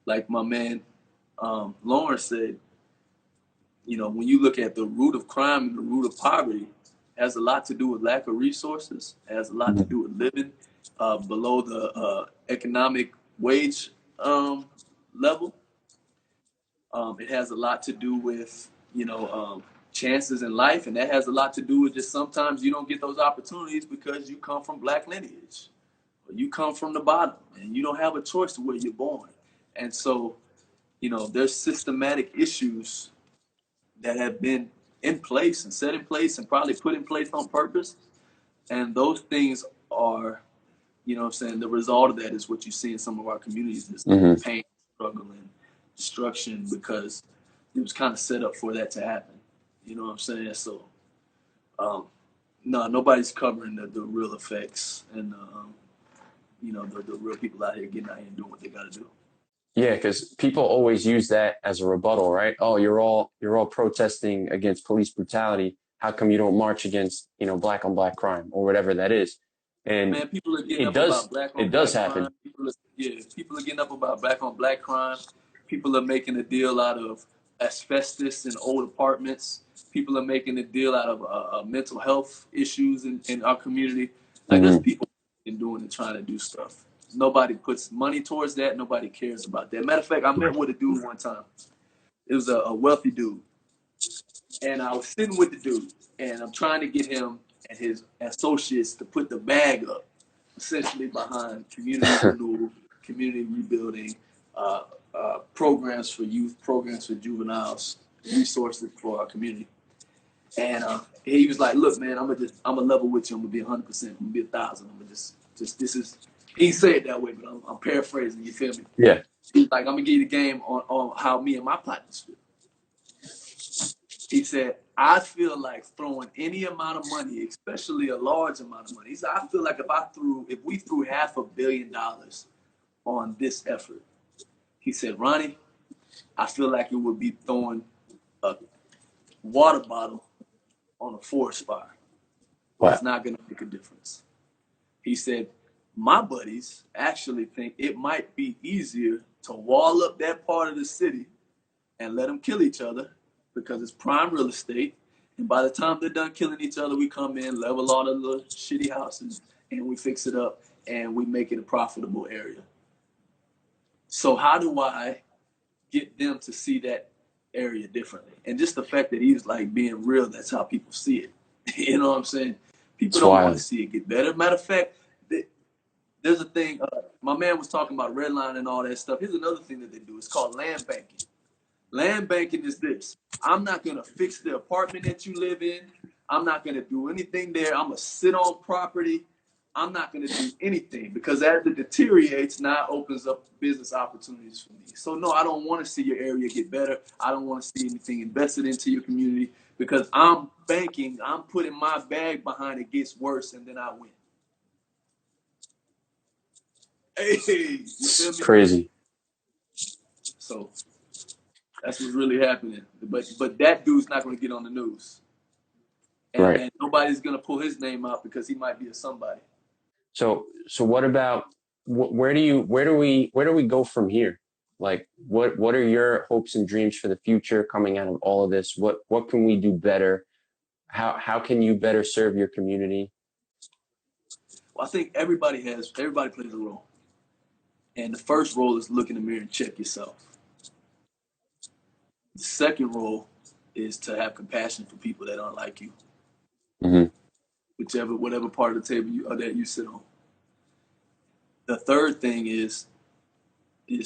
like my man Lawren said, when you look at the root of crime and the root of poverty, it has a lot to do with lack of resources. It has a lot to do with living below the economic wage level. It has a lot to do with, chances in life, and that has a lot to do with just sometimes you don't get those opportunities because you come from black lineage, or you come from the bottom, and you don't have a choice to where you're born. And so, there's systematic issues that have been in place and set in place and probably put in place on purpose. And those things are, the result of that is what you see in some of our communities is pain, struggle, and destruction, because it was kind of set up for that to happen. You know what I'm saying? So, no, nobody's covering the real effects and, the real people out here getting out here and doing what they got to do. Yeah, because people always use that as a rebuttal, right? Oh, you're all protesting against police brutality. How come you don't march against, black on black crime or whatever that is? And Man, people are getting it up about does black it on does black crime. happen. People are getting up about black on black crime. People are making a deal out of asbestos in old apartments. People are making a deal out of mental health issues in our community. Like, there's people doing and trying to do stuff. Nobody puts money towards that. Nobody cares about that. Matter of fact, I met with a dude one time. It was a wealthy dude. And I was sitting with the dude, and I'm trying to get him and his associates to put the bag up, essentially behind community renewal, community rebuilding, programs for youth, programs for juveniles, resources for our community. And he was like, "Look, man, I'm gonna level with you. I'm gonna be 100%. I'm gonna be 1,000. I'm gonna just this is." He didn't say it that way, but I'm paraphrasing. You feel me? Yeah. He's like, "I'm gonna give you the game on how me and my partners feel." He said, "I feel like throwing any amount of money, especially a large amount of money." He said, "I feel like if we threw $500 million on this effort," he said, "Ronnie, I feel like it would be throwing a water bottle on a forest fire. Wow. It's not going to make a difference." He said, "My buddies actually think it might be easier to wall up that part of the city and let them kill each other because it's prime real estate. And by the time they're done killing each other, we come in, level all the little shitty houses, and we fix it up, and we make it a profitable area. So how do I get them to see that area differently?" And just the fact that he's like being real, that's how people see it. You know what I'm saying? People don't want to see it get better. Matter of fact, there's a thing, my man was talking about redlining and all that stuff. Here's another thing that they do. It's called land banking. Land banking is this: I'm not going to fix the apartment that you live in. I'm not going to do anything there. I'm going to sit on property. I'm not going to do anything, because as it deteriorates, now it opens up business opportunities for me. So no, I don't want to see your area get better. I don't want to see anything invested into your community, because I'm banking. I'm putting my bag behind it gets worse, and then I win. Hey, you feel me? Crazy. So that's what's really happening. But that dude's not going to get on the news. And nobody's going to pull his name out because he might be a somebody. So what about where do we go from here? Like, what are your hopes and dreams for the future coming out of all of this? What can we do better? How can you better serve your community? Well, I think everybody plays a role. And the first role is look in the mirror and check yourself. The second role is to have compassion for people that aren't like you. Whatever part of the table that you sit on. The third thing is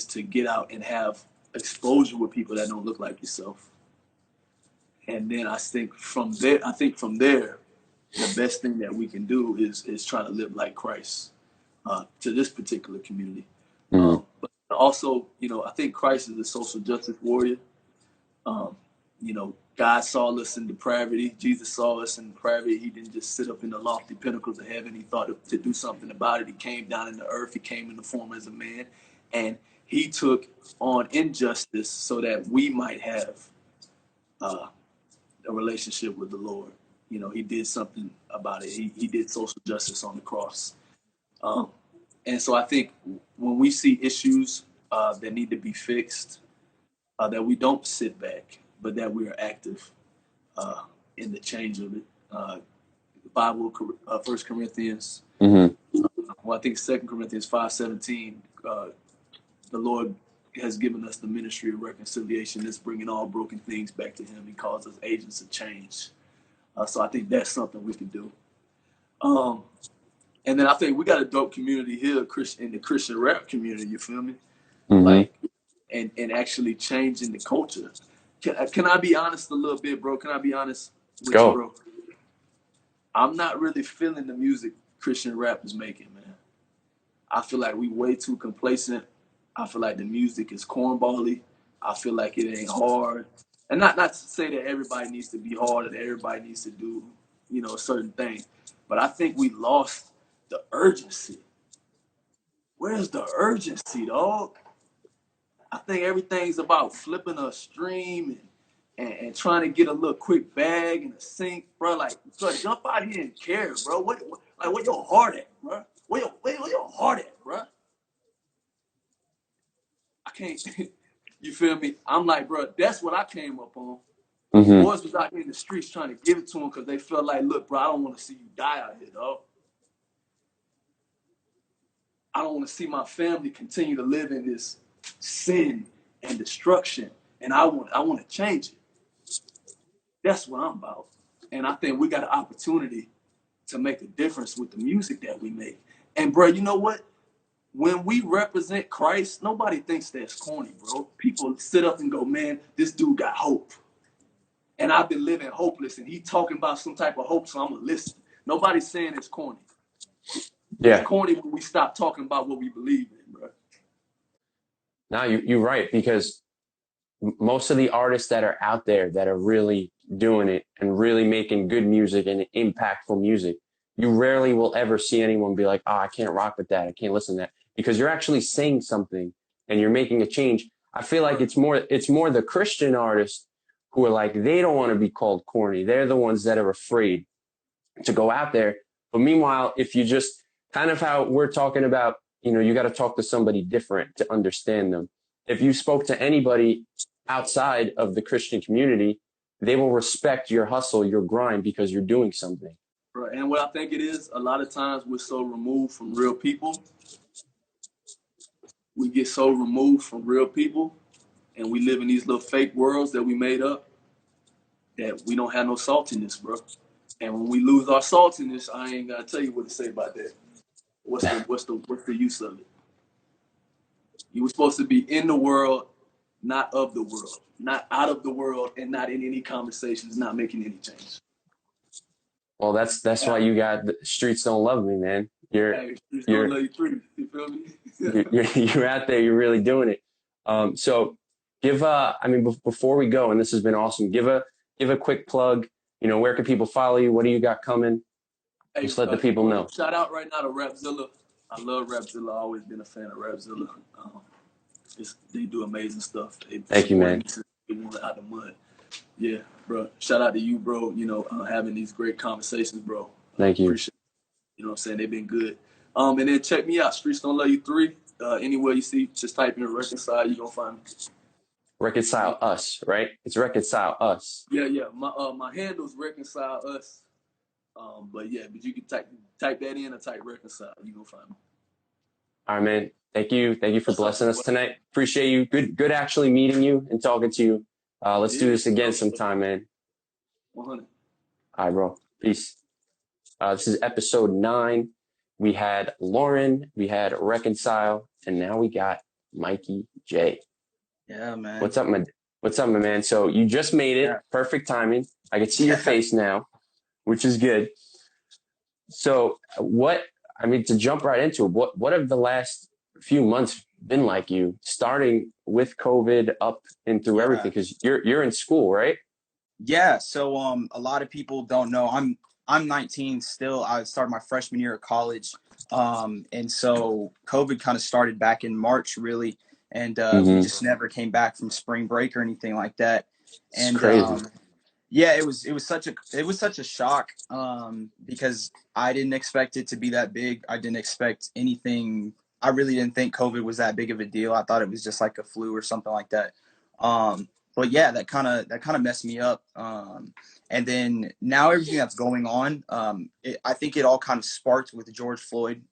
to get out and have exposure with people that don't look like yourself. And then I think from there, the best thing that we can do is try to live like Christ to this particular community. But also, I think Christ is a social justice warrior. God saw us in depravity. Jesus saw us in depravity. He didn't just sit up in the lofty pinnacles of heaven. He thought to do something about it. He came down in the earth. He came in the form as a man. And he took on injustice so that we might have a relationship with the Lord. He did something about it. He did social justice on the cross. And so I think when we see issues that need to be fixed, that we don't sit back, but that we are active in the change of it. The Bible, 1 Corinthians, well, I think 2 Corinthians 5:17, the Lord has given us the ministry of reconciliation. That's bringing all broken things back to Him. He calls us agents of change. So I think that's something we can do. And then I think we got a dope community here, in the Christian rap community. You feel me? Like, and actually changing the culture. Can I be honest a little bit, bro? Can I be honest with you, bro? I'm not really feeling the music Christian rap is making, man. I feel like we way too complacent. I feel like the music is cornbally. I feel like it ain't hard. And not to say that everybody needs to be hard or that everybody needs to do, a certain thing. But I think we lost the urgency. Where's the urgency, dog? I think everything's about flipping a stream and trying to get a little quick bag and a sink, bro. Like, jump out here and care, bro. Where your heart at, bro? Where your heart at, bro? I can't. You feel me? I'm like, bro, that's what I came up on. Boys was out here in the streets trying to give it to them because they felt like, look, bro, I don't want to see you die out here, dog. I don't want to see my family continue to live in this sin and destruction, and I want to change it. That's what I'm about. And I think we got an opportunity to make a difference with the music that we make. And bro, you know what? When we represent Christ, nobody thinks that's corny, bro. People sit up and go, man, this dude got hope. And I've been living hopeless, and he talking about some type of hope, so I'm going to listen. Nobody's saying it's corny. Yeah. It's corny when we stop talking about what we believe in, bro. No, you're right, because most of the artists that are out there that are really doing it and really making good music and impactful music, you rarely will ever see anyone be like, oh, I can't rock with that. I can't listen to that, because you're actually saying something and you're making a change. I feel like it's more the Christian artists who are like, they don't want to be called corny. They're the ones that are afraid to go out there. But meanwhile, if you just kind of how we're talking about, you got to talk to somebody different to understand them. If you spoke to anybody outside of the Christian community, they will respect your hustle, your grind, because you're doing something. Right. And what I think it is, a lot of times we're so removed from real people. We get so removed from real people, and we live in these little fake worlds that we made up, that we don't have no saltiness, bro. And when we lose our saltiness, I ain't gotta tell you what to say about that. What's the use of it? You were supposed to be in the world, not of the world, not out of the world, and not in any conversations, not making any change. Well, that's why you got the Streets Don't Love Me, man. Streets Don't Love You 3. You feel me? you're out there. You're really doing it. So give before we go, and this has been awesome. Give a quick plug. Where can people follow you? What do you got coming? Just let the people know. Shout out right now to Rapzilla. I love Rapzilla. I've always been a fan of Rapzilla. They do amazing stuff. Thank you, man. They want it out the mud. Yeah, bro. Shout out to you, bro. Having these great conversations, bro. Thank you. Appreciate it. What I'm saying? They've been good. And then check me out, Streets Don't Love You 3. Anywhere you see, just type in Reconcile, you're going to find me. Reconcile Us, right? It's Reconcile Us. Yeah. My handle's Reconcile Us. But you can type that in or type Reconcile. You're going to find me. All right, man. Thank you. Thank you for blessing us tonight. Appreciate you. Good actually meeting you and talking to you. Let's do this again sometime, man. 100. All right, bro. Peace. This is episode 9. We had Lawren, we had Reconcile, and now we got MykeyyJ. Yeah, man. What's up, my man? So you just made it. Yeah. Perfect timing. I can see your face now, which is good. So to jump right into it, what have the last few months been like you, starting with COVID up and through everything? Because you're in school, right? Yeah. So a lot of people don't know I'm 19 still. I started my freshman year of college. And so COVID kind of started back in March, really. And we just never came back from spring break or anything like that. And it's crazy. it was such a shock because I didn't expect it to be that big. I didn't expect anything. I really didn't think COVID was that big of a deal. I thought it was just like a flu or something like that. but yeah, that kind of messed me up. And then now everything that's going on, I think it all kind of sparked with George Floyd.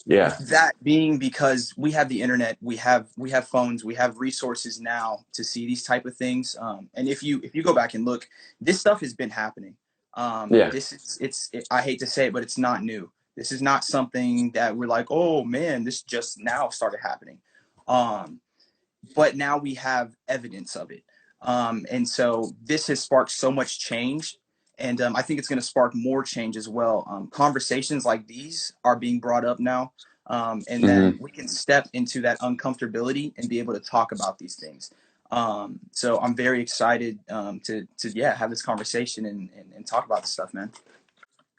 Yeah. That being because we have the internet, we have phones, we have resources now to see these type of things. And if you go back and look, this stuff has been happening. Yeah. I hate to say it, but it's not new. This is not something that we're like, oh man, this just now started happening. But now we have evidence of it. And so this has sparked so much change. And I think it's going to spark more change as well. Conversations like these are being brought up now. And then we can step into that uncomfortability and be able to talk about these things. So I'm very excited to have this conversation and talk about this stuff, man.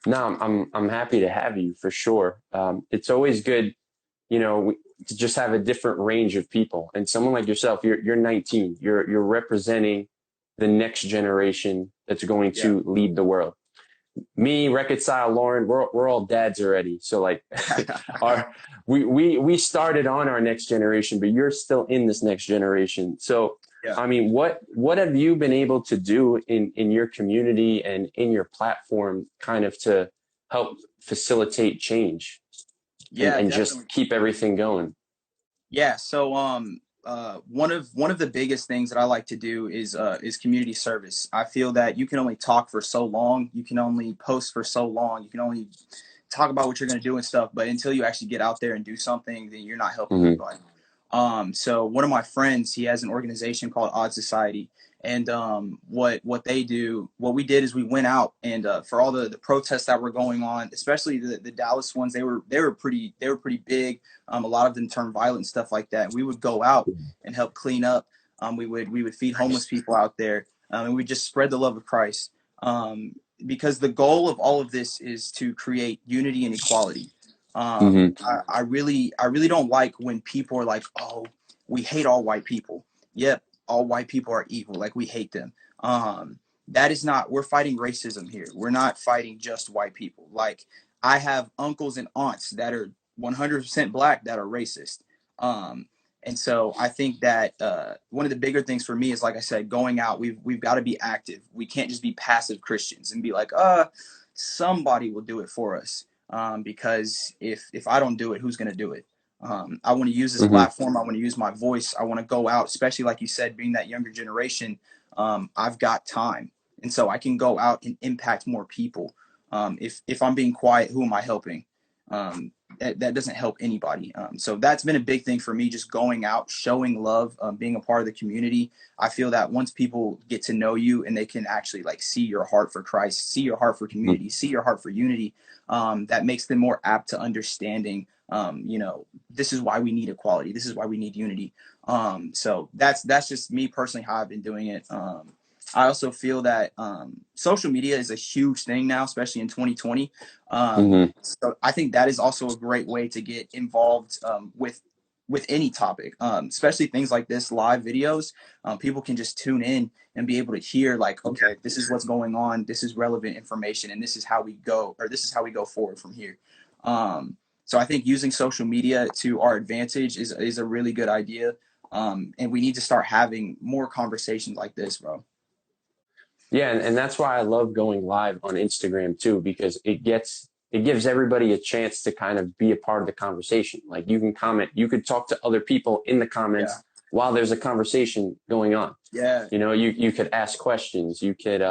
No, I'm happy to have you for sure. It's always good, to just have a different range of people. And someone like yourself, you're 19, you're representing the next generation that's going to lead the world. Me, Reconcile, Lawren, we're all dads already. So like we started on our next generation, but you're still in this next generation. So I mean, what have you been able to do in your community and in your platform kind of to help facilitate change and just keep everything going? Yeah. So one of the biggest things that I like to do is community service. I feel that you can only talk for so long, you can only post for so long, you can only talk about what you're going to do and stuff, but until you actually get out there and do something, then you're not helping anybody. So one of my friends, he has an organization called Odd Society, and what they do, what we did is we went out and for all the protests that were going on, especially the Dallas ones, they were pretty big. A lot of them turned violent and stuff like that. We would go out and help clean up. We would feed homeless people out there, and we just spread the love of Christ. Because the goal of all of this is to create unity and equality. I really don't like when people are like, oh, we hate all white people. Yep, all white people are equal. Like, we hate them. That is not, we're fighting racism here. We're not fighting just white people. Like, I have uncles and aunts that are 100% black that are racist. And so I think that one of the bigger things for me is, like I said, going out, we've got to be active. We can't just be passive Christians and be like, somebody will do it for us. Because if I don't do it, who's going to do it? I want to use this platform. I want to use my voice. I want to go out, especially like you said, being that younger generation. I've got time. And so I can go out and impact more people. If I'm being quiet, who am I helping? That doesn't help anybody. So that's been a big thing for me, just going out, showing love, being a part of the community. I feel that once people get to know you and they can actually like see your heart for Christ, see your heart for community, see your heart for unity, that makes them more apt to understanding, this is why we need equality. This is why we need unity. So that's just me personally, how I've been doing it. I also feel that social media is a huge thing now, especially in 2020. So I think that is also a great way to get involved with any topic, especially things like this, live videos. People can just tune in and be able to hear like, okay, this is what's going on. This is relevant information, and this is how we go, or this is how we go forward from here. So I think using social media to our advantage is a really good idea. And we need to start having more conversations like this, bro. Yeah, and that's why I love going live on Instagram too, because it gives everybody a chance to kind of be a part of the conversation. Like, you can comment, you could talk to other people in the comments while there's a conversation going on. Yeah. You could ask questions, you could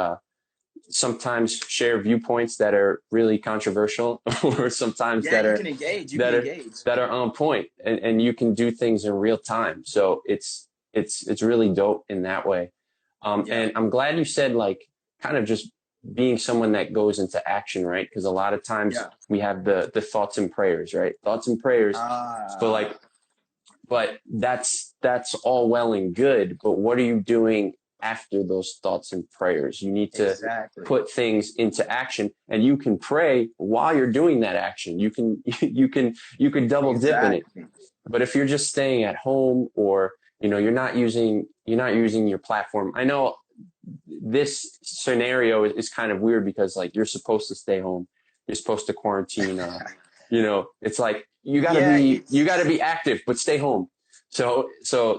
sometimes share viewpoints that are really controversial, or sometimes that are on point, and you can do things in real time. So it's really dope in that way. And I'm glad you said, like, kind of just being someone that goes into action, right? Because a lot of times we have the thoughts and prayers, right? Thoughts and prayers. But that's all well and good. But what are you doing after those thoughts and prayers? You need to put things into action, and you can pray while you're doing that action. You can double dip in it. But if you're just staying at home, or you're not using your platform. I know this scenario is kind of weird, because like, you're supposed to stay home, you're supposed to quarantine. It's like you gotta be active, but stay home. So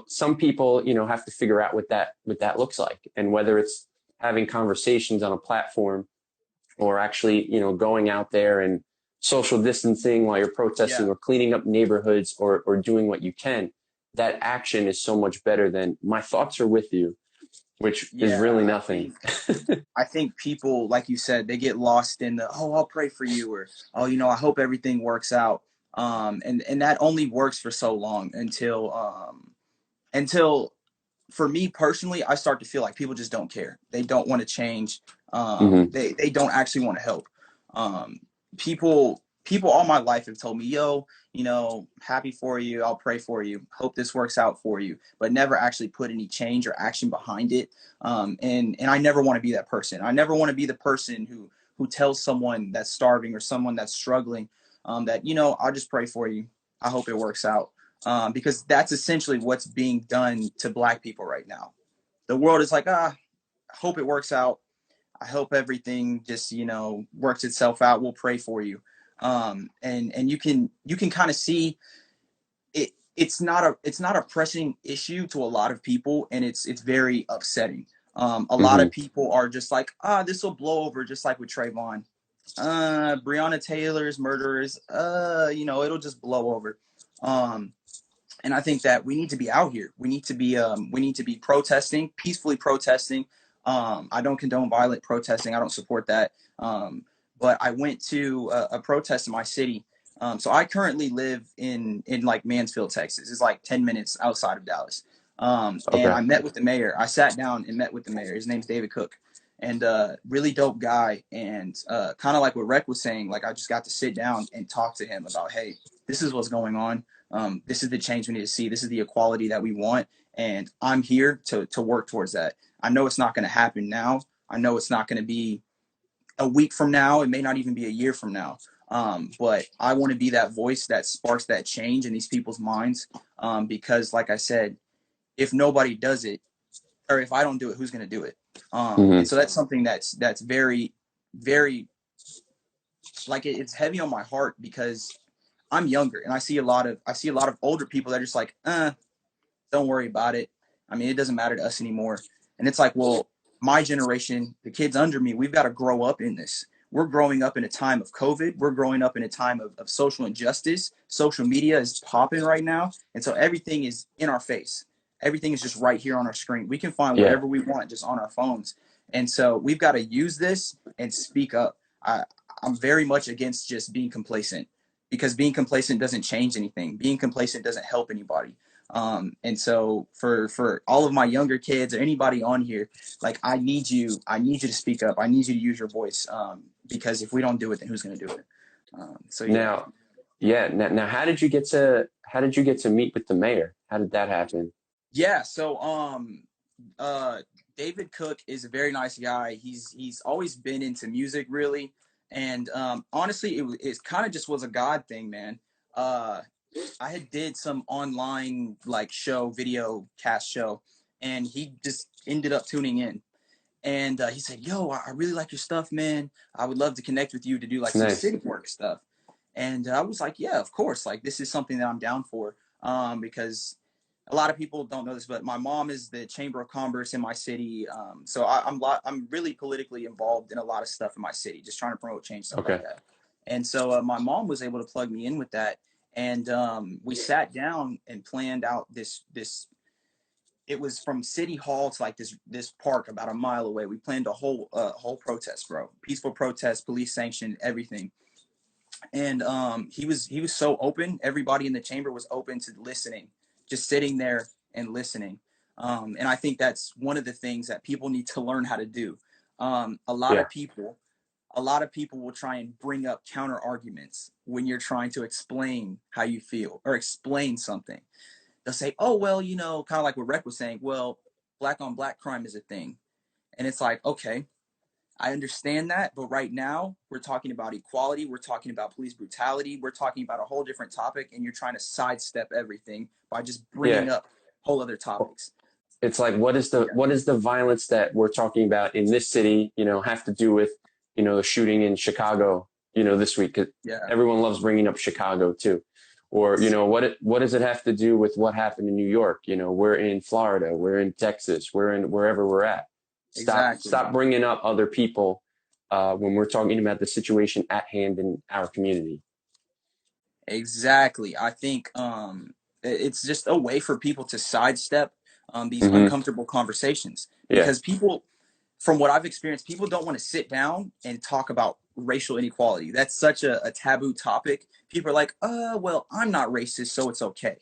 some people, have to figure out what that looks like, and whether it's having conversations on a platform or actually, going out there and social distancing while you're protesting Yeah. or cleaning up neighborhoods or doing what you can. That action is so much better than my thoughts are with you, which is Yeah. really nothing. I think people, like you said, they get lost in the, oh, I'll pray for you, or, oh, I hope everything works out. And that only works for so long until for me personally, I start to feel like people just don't care. They don't want to change. Mm-hmm. They don't actually want to help. Um, people all my life have told me, yo, happy for you. I'll pray for you. Hope this works out for you, but never actually put any change or action behind it. And I never want to be that person. I never want to be the person who tells someone that's starving or someone that's struggling, that, I'll just pray for you. I hope it works out. Because that's essentially what's being done to Black people right now. The world is like, I hope it works out. I hope everything just, works itself out. We'll pray for you. And you can kind of see it. It's not a pressing issue to a lot of people, and it's very upsetting. A lot Mm-hmm. of people are just like, this will blow over, just like with Trayvon. Breonna Taylor's murderers, it'll just blow over. And I think that we need to be out here. We need to be protesting, peacefully protesting. I don't condone violent protesting. I don't support that. But I went to a protest in my city. So I currently live in like Mansfield, Texas. It's like 10 minutes outside of Dallas. And Okay. I met with the mayor. I sat down and met with the mayor. His name's David Cook, and really dope guy. And kind of like what Rec was saying, like I just got to sit down and talk to him about, hey, this is what's going on. This is the change we need to see. This is the equality that we want. And I'm here to work towards that. I know it's not going to happen now. I know it's not going to be a week from now. It may not even be a year from now. But I want to be that voice that sparks that change in these people's minds. Because like I said, if nobody does it, or if I don't do it, who's going to do it? And Mm-hmm. so that's something that's very, very, like it's heavy on my heart, because I'm younger and I see a lot of older people that are just like, don't worry about it. I mean, it doesn't matter to us anymore. And it's like, well, my generation, the kids under me, we've got to grow up in this. We're growing up in a time of COVID. We're growing up in a time of social injustice. Social media is popping right now. And so everything is in our face. Everything is just right here on our screen. We can find Yeah. whatever we want just on our phones. And so we've got to use this and speak up. I'm very much against just being complacent, because being complacent doesn't change anything. Being complacent doesn't help anybody. And so for all of my younger kids or anybody on here, like I need you to speak up. I need you to use your voice. Because if we don't do it, then who's going to do it? So yeah. Now, yeah. Now, how did you get to meet with the mayor? How did that happen? Yeah. So, David Cook is a very nice guy. He's always been into music, really. And, honestly, it kind of just was a God thing, man. I had did some online like video cast show, and he just ended up tuning in. And he said, yo, I really like your stuff, man. I would love to connect with you to do like some Nice. city work stuff. And I was like, yeah, of course. Like, this is something that I'm down for. Because a lot of people don't know this, but my mom is the Chamber of Commerce in my city. So I'm really politically involved in a lot of stuff in my city, just trying to promote change, stuff like Okay. that. And so my mom was able to plug me in with that. And we sat down and planned out this. It was from City Hall to like this park about a mile away. We planned a whole protest, bro. Peaceful protest, police sanctioned, everything. And he was so open. Everybody in the chamber was open to listening, just sitting there and listening. And I think that's one of the things that people need to learn how to do. A lot Yeah. of people a lot of people will try and bring up counter arguments when you're trying to explain how you feel or explain something. They'll say, oh, well, kind of like what Rec was saying, well, black on black crime is a thing. And it's like, okay, I understand that. But right now we're talking about equality. We're talking about police brutality. We're talking about a whole different topic. And you're trying to sidestep everything by just bringing Yeah. up whole other topics. It's like, what is the violence that we're talking about in this city, have to do with, the shooting in Chicago, this week? 'Cause Yeah. everyone loves bringing up Chicago too. Or, what does it have to do with what happened in New York? We're in Florida, we're in Texas, we're in wherever we're at. Exactly. Stop bringing up other people when we're talking about the situation at hand in our community. Exactly. I think it's just a way for people to sidestep these Mm-hmm. uncomfortable conversations, Yeah. because people, from what I've experienced, people don't want to sit down and talk about racial inequality. That's such a taboo topic. People are like, well, I'm not racist, so it's okay.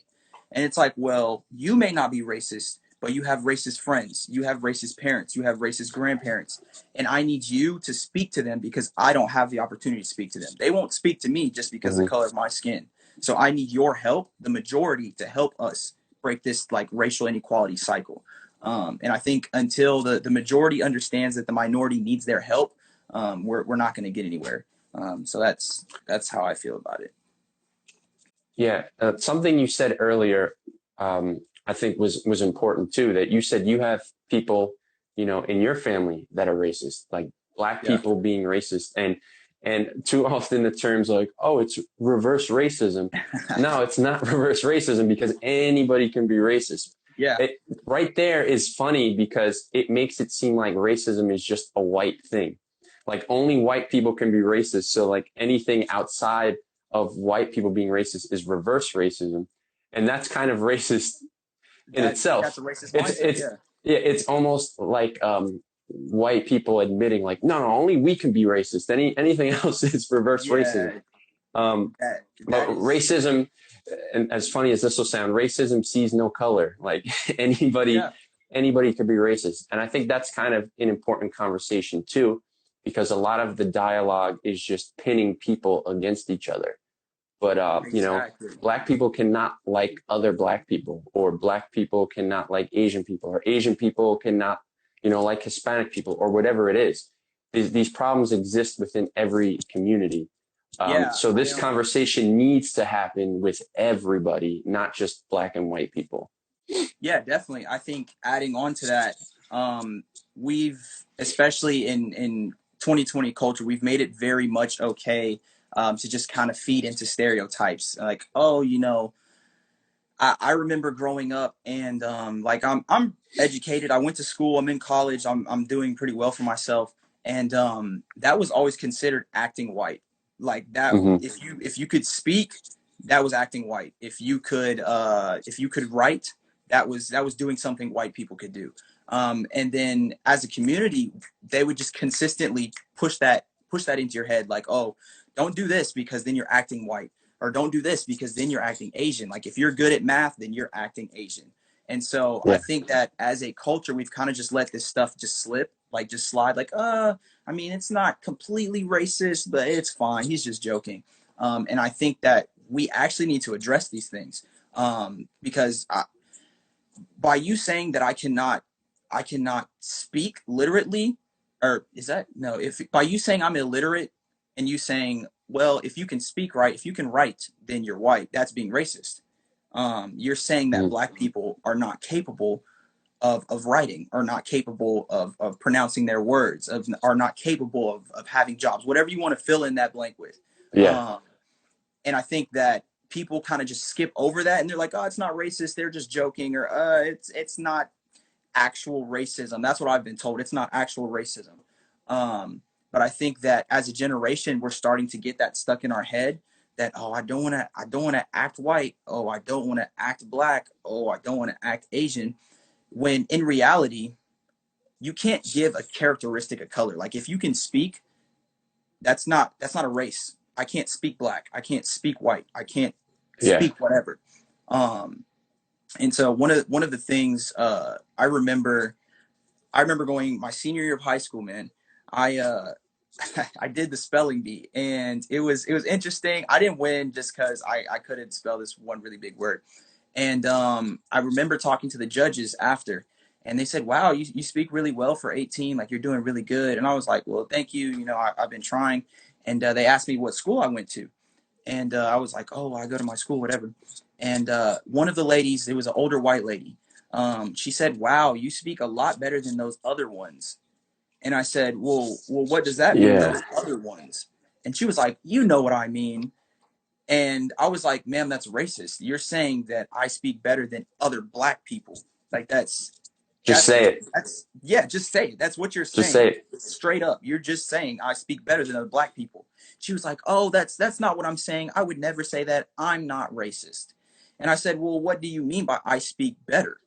And it's like, well, you may not be racist, but you have racist friends, you have racist parents, you have racist grandparents, and I need you to speak to them because I don't have the opportunity to speak to them. They won't speak to me just because of the Mm-hmm. color of my skin. So I need your help, the majority, to help us break this like racial inequality cycle. And I think until the majority understands that the minority needs their help, we're not going to get anywhere. So that's how I feel about it. Yeah. Something you said earlier, I think was important too, that you said you have people, in your family that are racist, like black Yeah. people being racist. And too often the terms like, oh, it's reverse racism. No, it's not reverse racism, because anybody can be racist. Yeah. It, right there is funny because it makes it seem like racism is just a white thing. Like only white people can be racist. So like anything outside of white people being racist is reverse racism. And that's kind of racist in That's itself. a racist It's, mindset. it's, Yeah. yeah, it's almost like, white people admitting like, no, only we can be racist. Anything else is reverse racism. Yeah. Um, but That is. racism, and as funny as this will sound, racism sees no color. Like anybody, Yeah. anybody could be racist. And I think that's kind of an important conversation too, because a lot of the dialogue is just pinning people against each other. But, Exactly. black people cannot like other black people, or black people cannot like Asian people, or Asian people cannot, like Hispanic people, or whatever it is. These problems exist within every community. Yeah. So this conversation needs to happen with everybody, not just black and white people. Yeah, definitely. I think adding on to that, we've, especially in 2020 culture, we've made it very much okay to just kind of feed into stereotypes. Like, oh, I remember growing up and like I'm educated. I went to school. I'm in college. I'm doing pretty well for myself. And that was always considered acting white. Like that, Mm-hmm. if you could speak, that was acting white. If you could write, that was doing something white people could do. And then as a community, they would just consistently push that into your head, like, oh, don't do this because then you're acting white, or don't do this because then you're acting Asian. Like if you're good at math, then you're acting Asian. And so I Yeah. think that as a culture, we've kind of just let this stuff just slip, like just slide, like, I mean, it's not completely racist, but it's fine. He's just joking. And I think that we actually need to address these things because by you saying that I cannot speak literately, or is that no? If by you saying I'm illiterate and you saying, well, if you can speak right, if you can write, then you're white. That's being racist. You're saying that Mm-hmm. black people are not capable of writing, are not capable of pronouncing their words, are not capable of having jobs, whatever you want to fill in that blank with. Yeah. Um, and I think that people kind of just skip over that and they're like, oh, it's not racist. They're just joking, or it's not actual racism. That's what I've been told. It's not actual racism. But I think that as a generation, we're starting to get that stuck in our head that, oh, I don't want to act white. Oh, I don't want to act black. Oh, I don't want to act Asian. When in reality, you can't give a characteristic a color. Like if you can speak, that's not a race. I can't speak black. I can't speak white. I can't Yeah. speak whatever. Um, and so one of the things I remember going my senior year of high school, man. I I did the spelling bee and it was interesting. I didn't win just because I couldn't spell this one really big word. And I remember talking to the judges after, and they said, wow, you speak really well for 18, like you're doing really good. And I was like, well, thank you. I've been trying. And they asked me what school I went to. And I was like, oh, I go to my school, whatever. And one of the ladies, it was an older white lady. She said, wow, you speak a lot better than those other ones. And I said, well, what does that mean, Yeah. those other ones? And she was like, you know what I mean. And I was like, ma'am, that's racist. You're saying that I speak better than other black people. Like Just say it. Yeah, just say it. That's what you're Just saying. say it. Straight up. You're just saying I speak better than other black people. She was like, oh, that's not what I'm saying. I would never say that. I'm not racist. And I said, well, what do you mean by I speak better?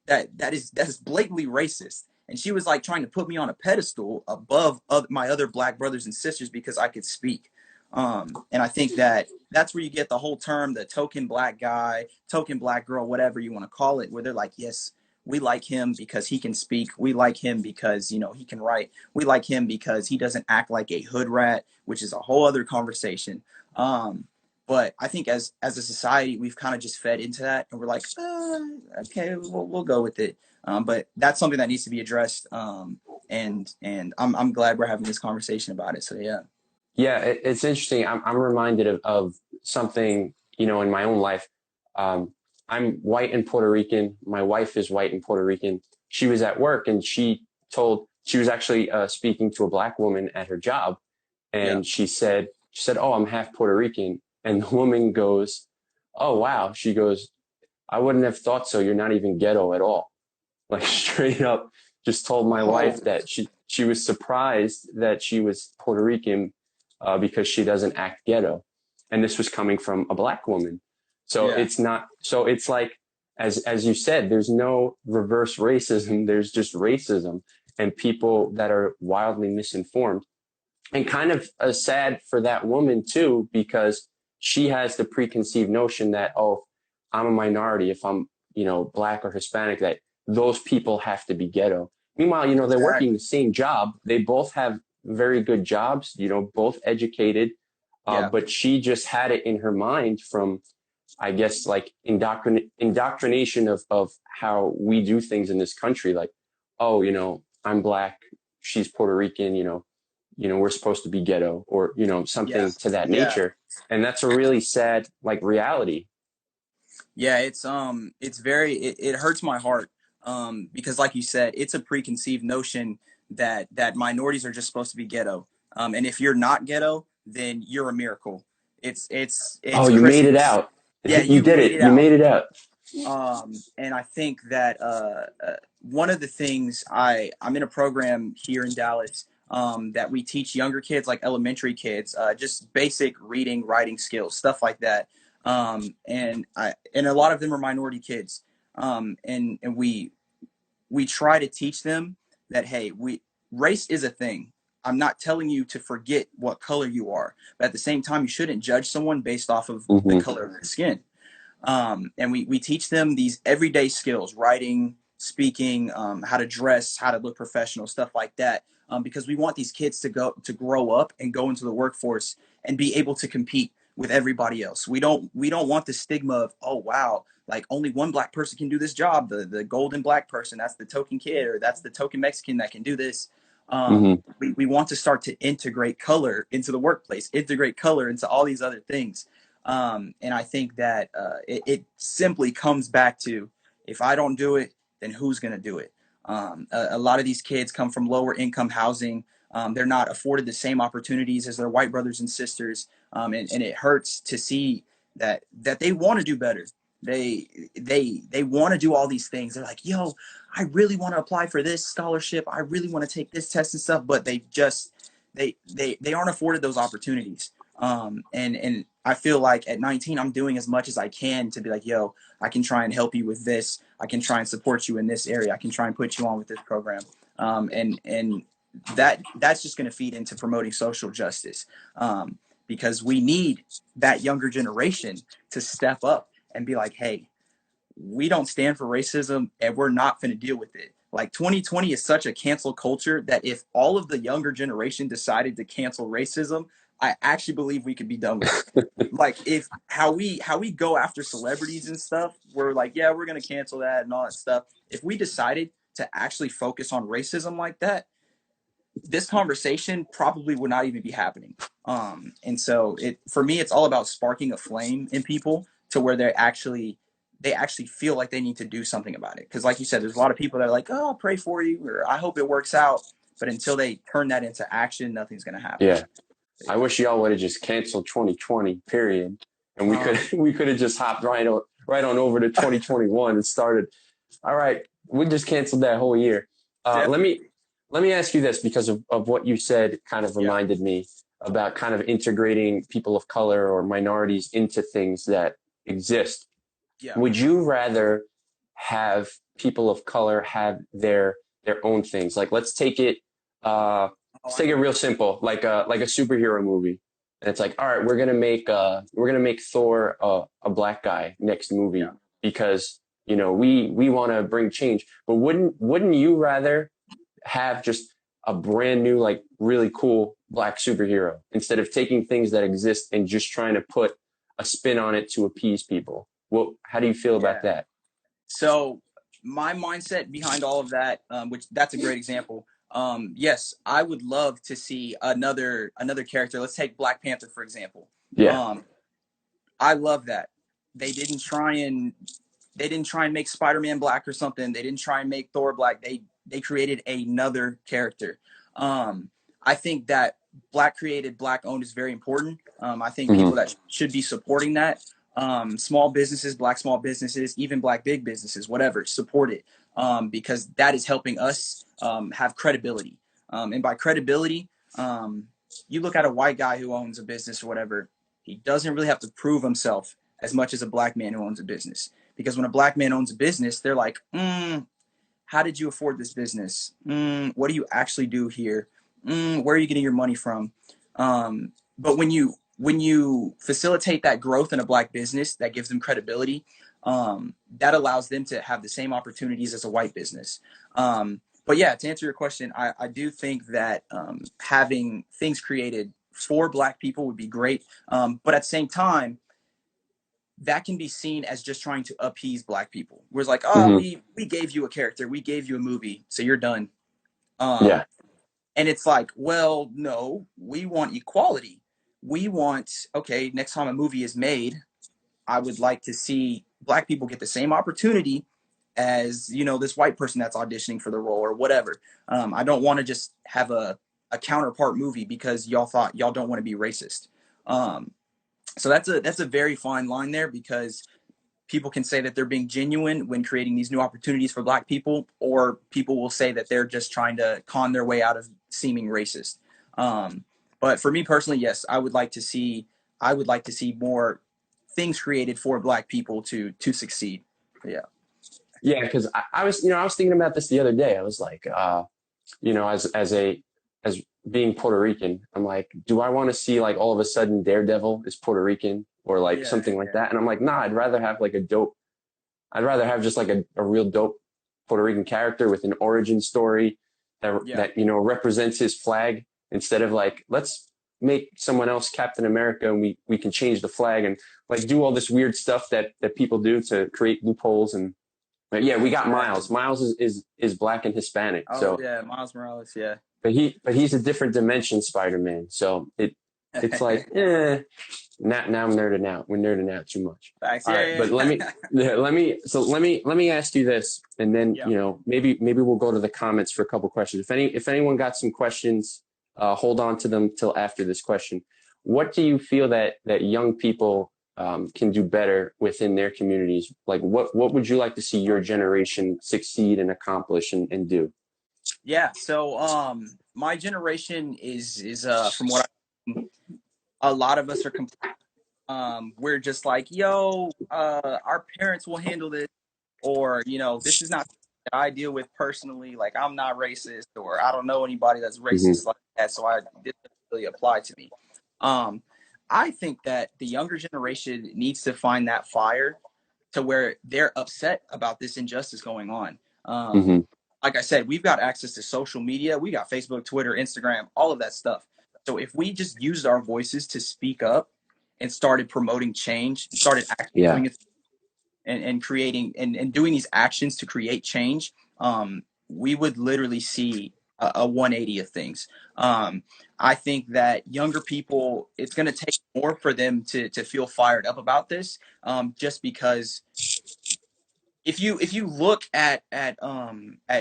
That is blatantly racist. And she was like trying to put me on a pedestal above my other black brothers and sisters because I could speak. And I think that's where you get the whole term, the token black guy, token black girl, whatever you want to call it, where they're like, yes, we like him because he can speak. We like him because, he can write. We like him because he doesn't act like a hood rat, which is a whole other conversation. But I think as a society, we've kind of just fed into that, and we're like, okay, we'll go with it. But that's something that needs to be addressed. And I'm glad we're having this conversation about it. So yeah. Yeah, it's interesting. I'm reminded of something, in my own life. I'm white and Puerto Rican. My wife is white and Puerto Rican. She was at work and she was actually speaking to a black woman at her job. And she said, oh, I'm half Puerto Rican. And the woman goes, oh, wow. She goes, I wouldn't have thought so. You're not even ghetto at all. Like straight up just told my wife that she was surprised that she was Puerto Rican because she doesn't act ghetto. And this was coming from a black woman. So it's like, as you said, there's no reverse racism. There's just racism and people that are wildly misinformed. And kind of sad for that woman too, because she has the preconceived notion that, oh, I'm a minority. If I'm, black or Hispanic, that those people have to be ghetto. Meanwhile, they're working the same job. They both have very good jobs, both educated. But she just had it in her mind from, I guess, like indoctrination of how we do things in this country. Like, oh, I'm black, she's Puerto Rican, we're supposed to be ghetto or, something to that nature. And that's a really sad, like, reality. Yeah, it's it hurts my heart. Because like you said, it's a preconceived notion that minorities are just supposed to be ghetto. And if you're not ghetto, then you're a miracle. It's Oh, you made it Christmas. out. Yeah, You you did made it. it You out. made it out. And I think that one of the things I'm in a program here in Dallas that we teach younger kids, like elementary kids, just basic reading, writing skills, stuff like that. And a lot of them are minority kids. And we try to teach them that, hey, race is a thing. I'm not telling you to forget what color you are, but at the same time, you shouldn't judge someone based off of the color of their skin. And we teach them these everyday skills, writing, speaking, how to dress, how to look professional, stuff like that. Because we want these kids to grow up and go into the workforce and be able to compete with everybody else. We don't want the stigma of, oh, wow, like only one black person can do this job. The golden black person, that's the token kid, or that's the token Mexican that can do this. We want to start to integrate color into the workplace, integrate color into all these other things. And I think that it simply comes back to, if I don't do it, then who's going to do it? A lot of these kids come from lower income housing. They're not afforded the same opportunities as their white brothers and sisters. And it hurts to see that they want to do better. They want to do all these things. They're like, yo, I really want to apply for this scholarship. I really want to take this test and stuff, but they aren't afforded those opportunities. And I feel like at 19, I'm doing as much as I can to be like, yo, I can try and help you with this. I can try and support you in this area. I can try and put you on with this program. And that's just going to feed into promoting social justice. Because we need that younger generation to step up and be like, hey, we don't stand for racism and we're not going to deal with it. Like 2020 is such a cancel culture that if all of the younger generation decided to cancel racism, I actually believe we could be done with it. Like if how we go after celebrities and stuff, we're like, yeah, we're going to cancel that and all that stuff. If we decided to actually focus on racism like that, this conversation probably would not even be happening. And so for me, it's all about sparking a flame in people to where they actually feel like they need to do something about it. Because like you said, there's a lot of people that are like, oh, I'll pray for you, or I hope it works out. But until they turn that into action, nothing's going to happen. Yeah. I wish y'all would have just canceled 2020, period. and we could have just hopped right on over to 2021 and started. All right, we just canceled that whole year. Definitely. Let me ask you this, because of what you said kind of Yeah. reminded me about kind of integrating people of color or minorities into things that exist. Yeah. Would you rather have people of color have their own things? Like let's take it real simple, like a superhero movie. And it's like, all right, we're gonna make Thor a black guy next movie Yeah. because we want to bring change. But wouldn't you rather have just a brand new, like really cool black superhero instead of taking things that exist and just trying to put a spin on it to appease people? Well, how do you feel about Yeah. that? So my mindset behind all of that, which that's a great example. Yes, I would love to see another character. Let's take Black Panther for example. Yeah. Um, I love that they didn't try and make Spider-Man black or something. They didn't try and make Thor black. They created another character. I think that black created, black owned is very important. I think Mm-hmm. people that should be supporting that. Small businesses, black small businesses, even black big businesses, whatever, support it because that is helping us have credibility. And by credibility, you look at a white guy who owns a business or whatever, he doesn't really have to prove himself as much as a black man who owns a business. Because when a black man owns a business, they're like, how did you afford this business? What do you actually do here? Where are you getting your money from? But when you facilitate that growth in a black business, that gives them credibility. That allows them to have the same opportunities as a white business. But yeah, to answer your question, I do think that having things created for black people would be great. But at the same time, that can be seen as just trying to appease black people. Where it's like, oh, Mm-hmm. we gave you a character, we gave you a movie, so you're done. Um, Yeah. and it's like, well, no, we want equality. We want, okay, next time a movie is made, I would like to see black people get the same opportunity as, this white person that's auditioning for the role or whatever. I don't want to just have a counterpart movie because y'all don't want to be racist. Um, so that's a very fine line there because people can say that they're being genuine when creating these new opportunities for black people, or people will say that they're just trying to con their way out of seeming racist. Um, but for me personally, yes, I would like to see more things created for black people to succeed. Yeah. Yeah, because I was thinking about this the other day. I was like, as being Puerto Rican, I'm like, do I want to see like all of a sudden Daredevil is Puerto Rican or like Yeah. something like that? And I'm like, nah, I'd rather have just like a real dope Puerto Rican character with an origin story Yeah. that represents his flag instead of like, let's make someone else Captain America and we can change the flag and like do all this weird stuff that people do to create loopholes. And but yeah, we got Exactly. Miles. Miles is black and Hispanic. Oh So yeah, Miles Morales. Yeah. but he's a different dimension Spider-Man. So it's like, now I'm nerding out. We're nerding out too much. Facts. All right, Yeah. but Yeah. let me ask you this, and then Yeah. maybe we'll go to the comments for a couple questions. If anyone got some questions, hold on to them till after this question. What do you feel that young people can do better within their communities? Like what would you like to see your generation succeed and accomplish and do? Yeah. So my generation is from what a lot of us are we're just like, yo, our parents will handle this, or this is not that I deal with personally. Like, I'm not racist, or I don't know anybody that's Hmm. racist like that, so this doesn't really apply to me. Um, I think that the younger generation needs to find that fire to where they're upset about this injustice going on. Hmm. Like I said, we've got access to social media. We got Facebook, Twitter, Instagram, all of that stuff. So if we just used our voices to speak up and started promoting change, started actually Yeah. doing it and creating and doing these actions to create change, we would literally see a 180 of things. I think that younger people, it's going to take more for them to feel fired up about this, just because if you look at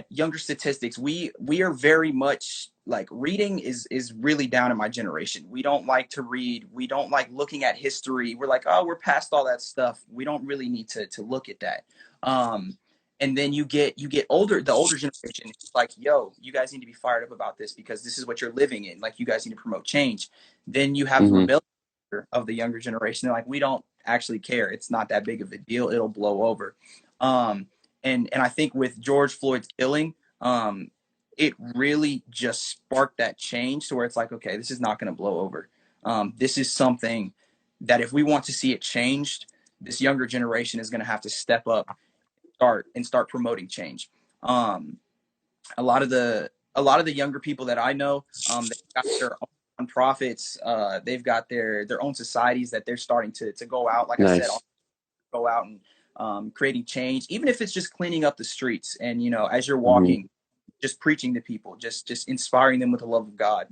younger statistics, we are very much like reading is really down in my generation. We don't like to read. We don't like looking at history. We're like, oh, we're past all that stuff. We don't really need to look at that. Um, and then you get older, the older generation, it's like, yo, you guys need to be fired up about this because this is what you're living in. Like, you guys need to promote change. Then you have the Mm-hmm. rebellion of the younger generation. They're like, we don't actually care. It's not that big of a deal. It'll blow over. Um, and I think with George Floyd's killing, it really just sparked that change to where it's like, okay, this is not going to blow over. This is something that if we want to see it changed, this younger generation is going to have to step up, start promoting change. Um, a lot of the younger people that I know, they've got their own profits. They've got their own societies that they're starting to go out. Like I said, Nice. go out and creating change, even if it's just cleaning up the streets. And as you're Mm-hmm. walking, just preaching to people, just inspiring them with the love of God.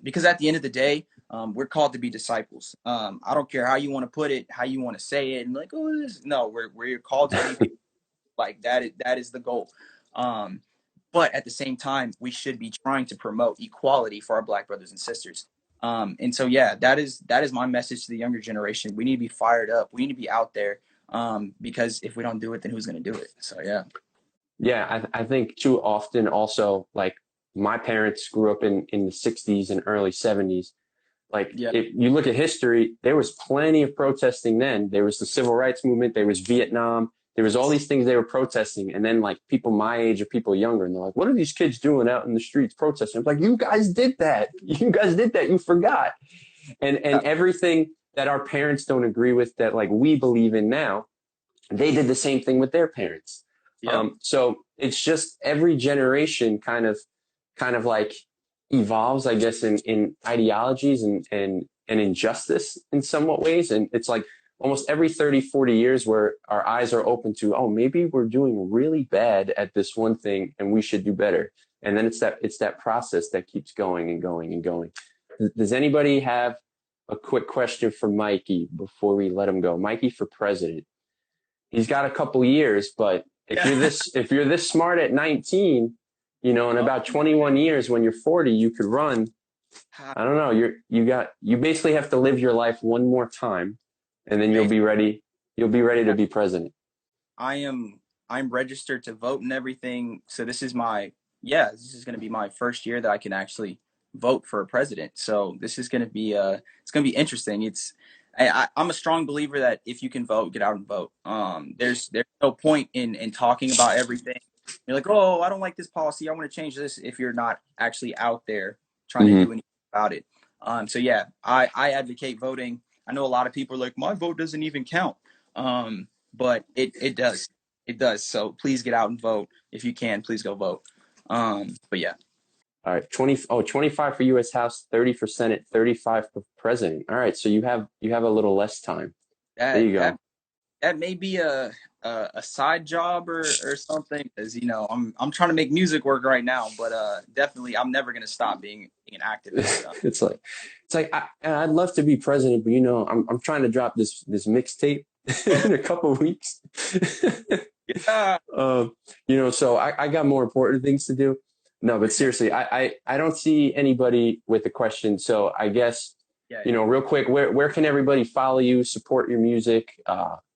Because at the end of the day, we're called to be disciples. I don't care how you want to put it, how you want to say it, and like, oh, no, we're called to be people like that. That is the goal. But at the same time, we should be trying to promote equality for our Black brothers and sisters. And so, yeah, that is my message to the younger generation. We need to be fired up. We need to be out there, because if we don't do it, then who's going to do it? So, yeah. Yeah, I think too often also, like, my parents grew up in the 60s and early 70s. Like, Yeah. if you look at history, there was plenty of protesting then. There was the civil rights movement, there was Vietnam, there was all these things they were protesting. And then, like, people my age or people younger, and they're like, what are these kids doing out in the streets protesting? I'm like, you guys did that. You guys did that. You forgot. And everything that our parents don't agree with that, like, we believe in now, they did the same thing with their parents. Yeah. So it's just every generation kind of like evolves, I guess, in ideologies and injustice in somewhat ways. And it's like almost every 30, 40 years where our eyes are open to, oh, maybe we're doing really bad at this one thing and we should do better. And then it's that process that keeps going and going and going. Does anybody have a quick question for Mikey before we let him go? Mikey for president. He's got a couple years, but if you're this smart at 19, in about 21 years when you're 40, you could run. I don't know. You basically have to live your life one more time, and then you'll be ready. You'll be ready to be president. I'm registered to vote and everything. So this is going to be my first year that I can actually vote for a president. So this is going to be it's going to be interesting. I'm a strong believer that if you can vote, get out and vote. There's no point in talking about everything. You're like, oh, I don't like this policy, I want to change this, if you're not actually out there trying to do anything about it. So yeah, I advocate voting. I know a lot of people are like, my vote doesn't even count. But it does. It does. So please get out and vote. If you can, please go vote. But yeah. All right, 25 for U.S. House, 30 for Senate, 35 for president. All right, so you have a little less time. There you go. That may be a side job or something, because I'm trying to make music work right now, but definitely I'm never gonna stop being an activist. it's like I'd love to be president, but I'm trying to drop this mixtape in a couple of weeks. Yeah. So I got more important things to do. No, but seriously, I don't see anybody with a question. So I guess, real quick, where can everybody follow you, support your music,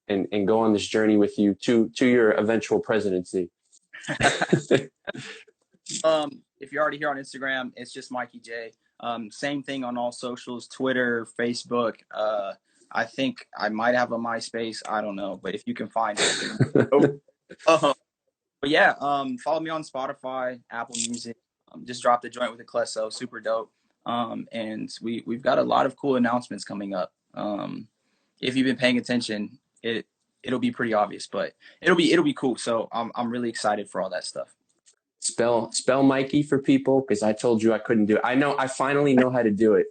and go on this journey with you to your eventual presidency? If you're already here on Instagram, it's just MykeyyJ. Same thing on all socials, Twitter, Facebook. I think I might have a MySpace. I don't know, but if you can find it. But yeah, follow me on Spotify, Apple Music. Just dropped a joint with a Klesso, super dope. And we've got a lot of cool announcements coming up. If you've been paying attention, it'll be pretty obvious, but it'll be cool. So I'm really excited for all that stuff. Spell Mikey for people, because I told you I couldn't do it. I finally know how to do it.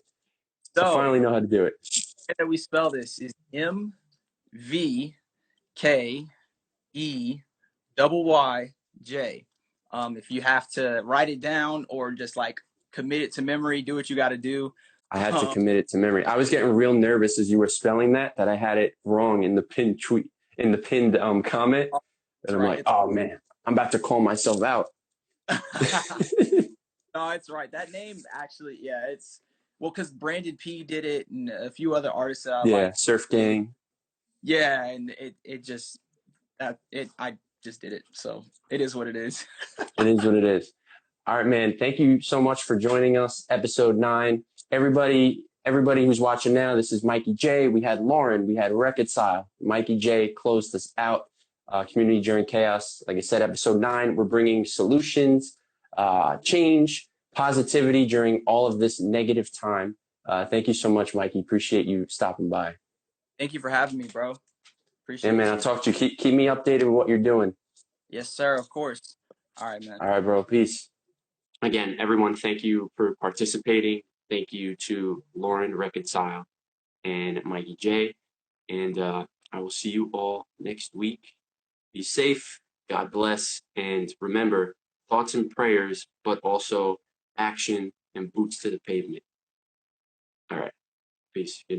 So I finally know how to do it. The way that we spell this is MvkeyyJ. If you have to write it down or just like commit it to memory, do what you got to do. I had to commit it to memory. I was getting real nervous as you were spelling that I had it wrong in the pinned tweet, in the pinned comment. And I'm right. like, oh man, I'm about to call myself out. No, it's right. That name actually, yeah, it's well because Brandon P did it and a few other artists that I Yeah, like. Surf Gang. Yeah, and it just I just did it, so it is what it is. It is what it is. All right, man. Thank you so much for joining us. Episode 9. Everybody who's watching now, this is MykeyyJ. We had Lawren. We had Reconcile. MykeyyJ closed us out. Community During Chaos. Like I said, episode 9, we're bringing solutions, change, positivity during all of this negative time. Thank you so much, Mikey. Appreciate you stopping by. Thank you for having me, bro. Appreciate Yeah, man. you. I'll talk to you. Keep me updated with what you're doing. Yes, sir. Of course. All right, man. All right, bro. Peace. Again, everyone, thank you for participating. Thank you to Lawren, Reconcile, and MykeyyJ. And I will see you all next week. Be safe. God bless. And remember, thoughts and prayers, but also action and boots to the pavement. All right. Peace. Good night.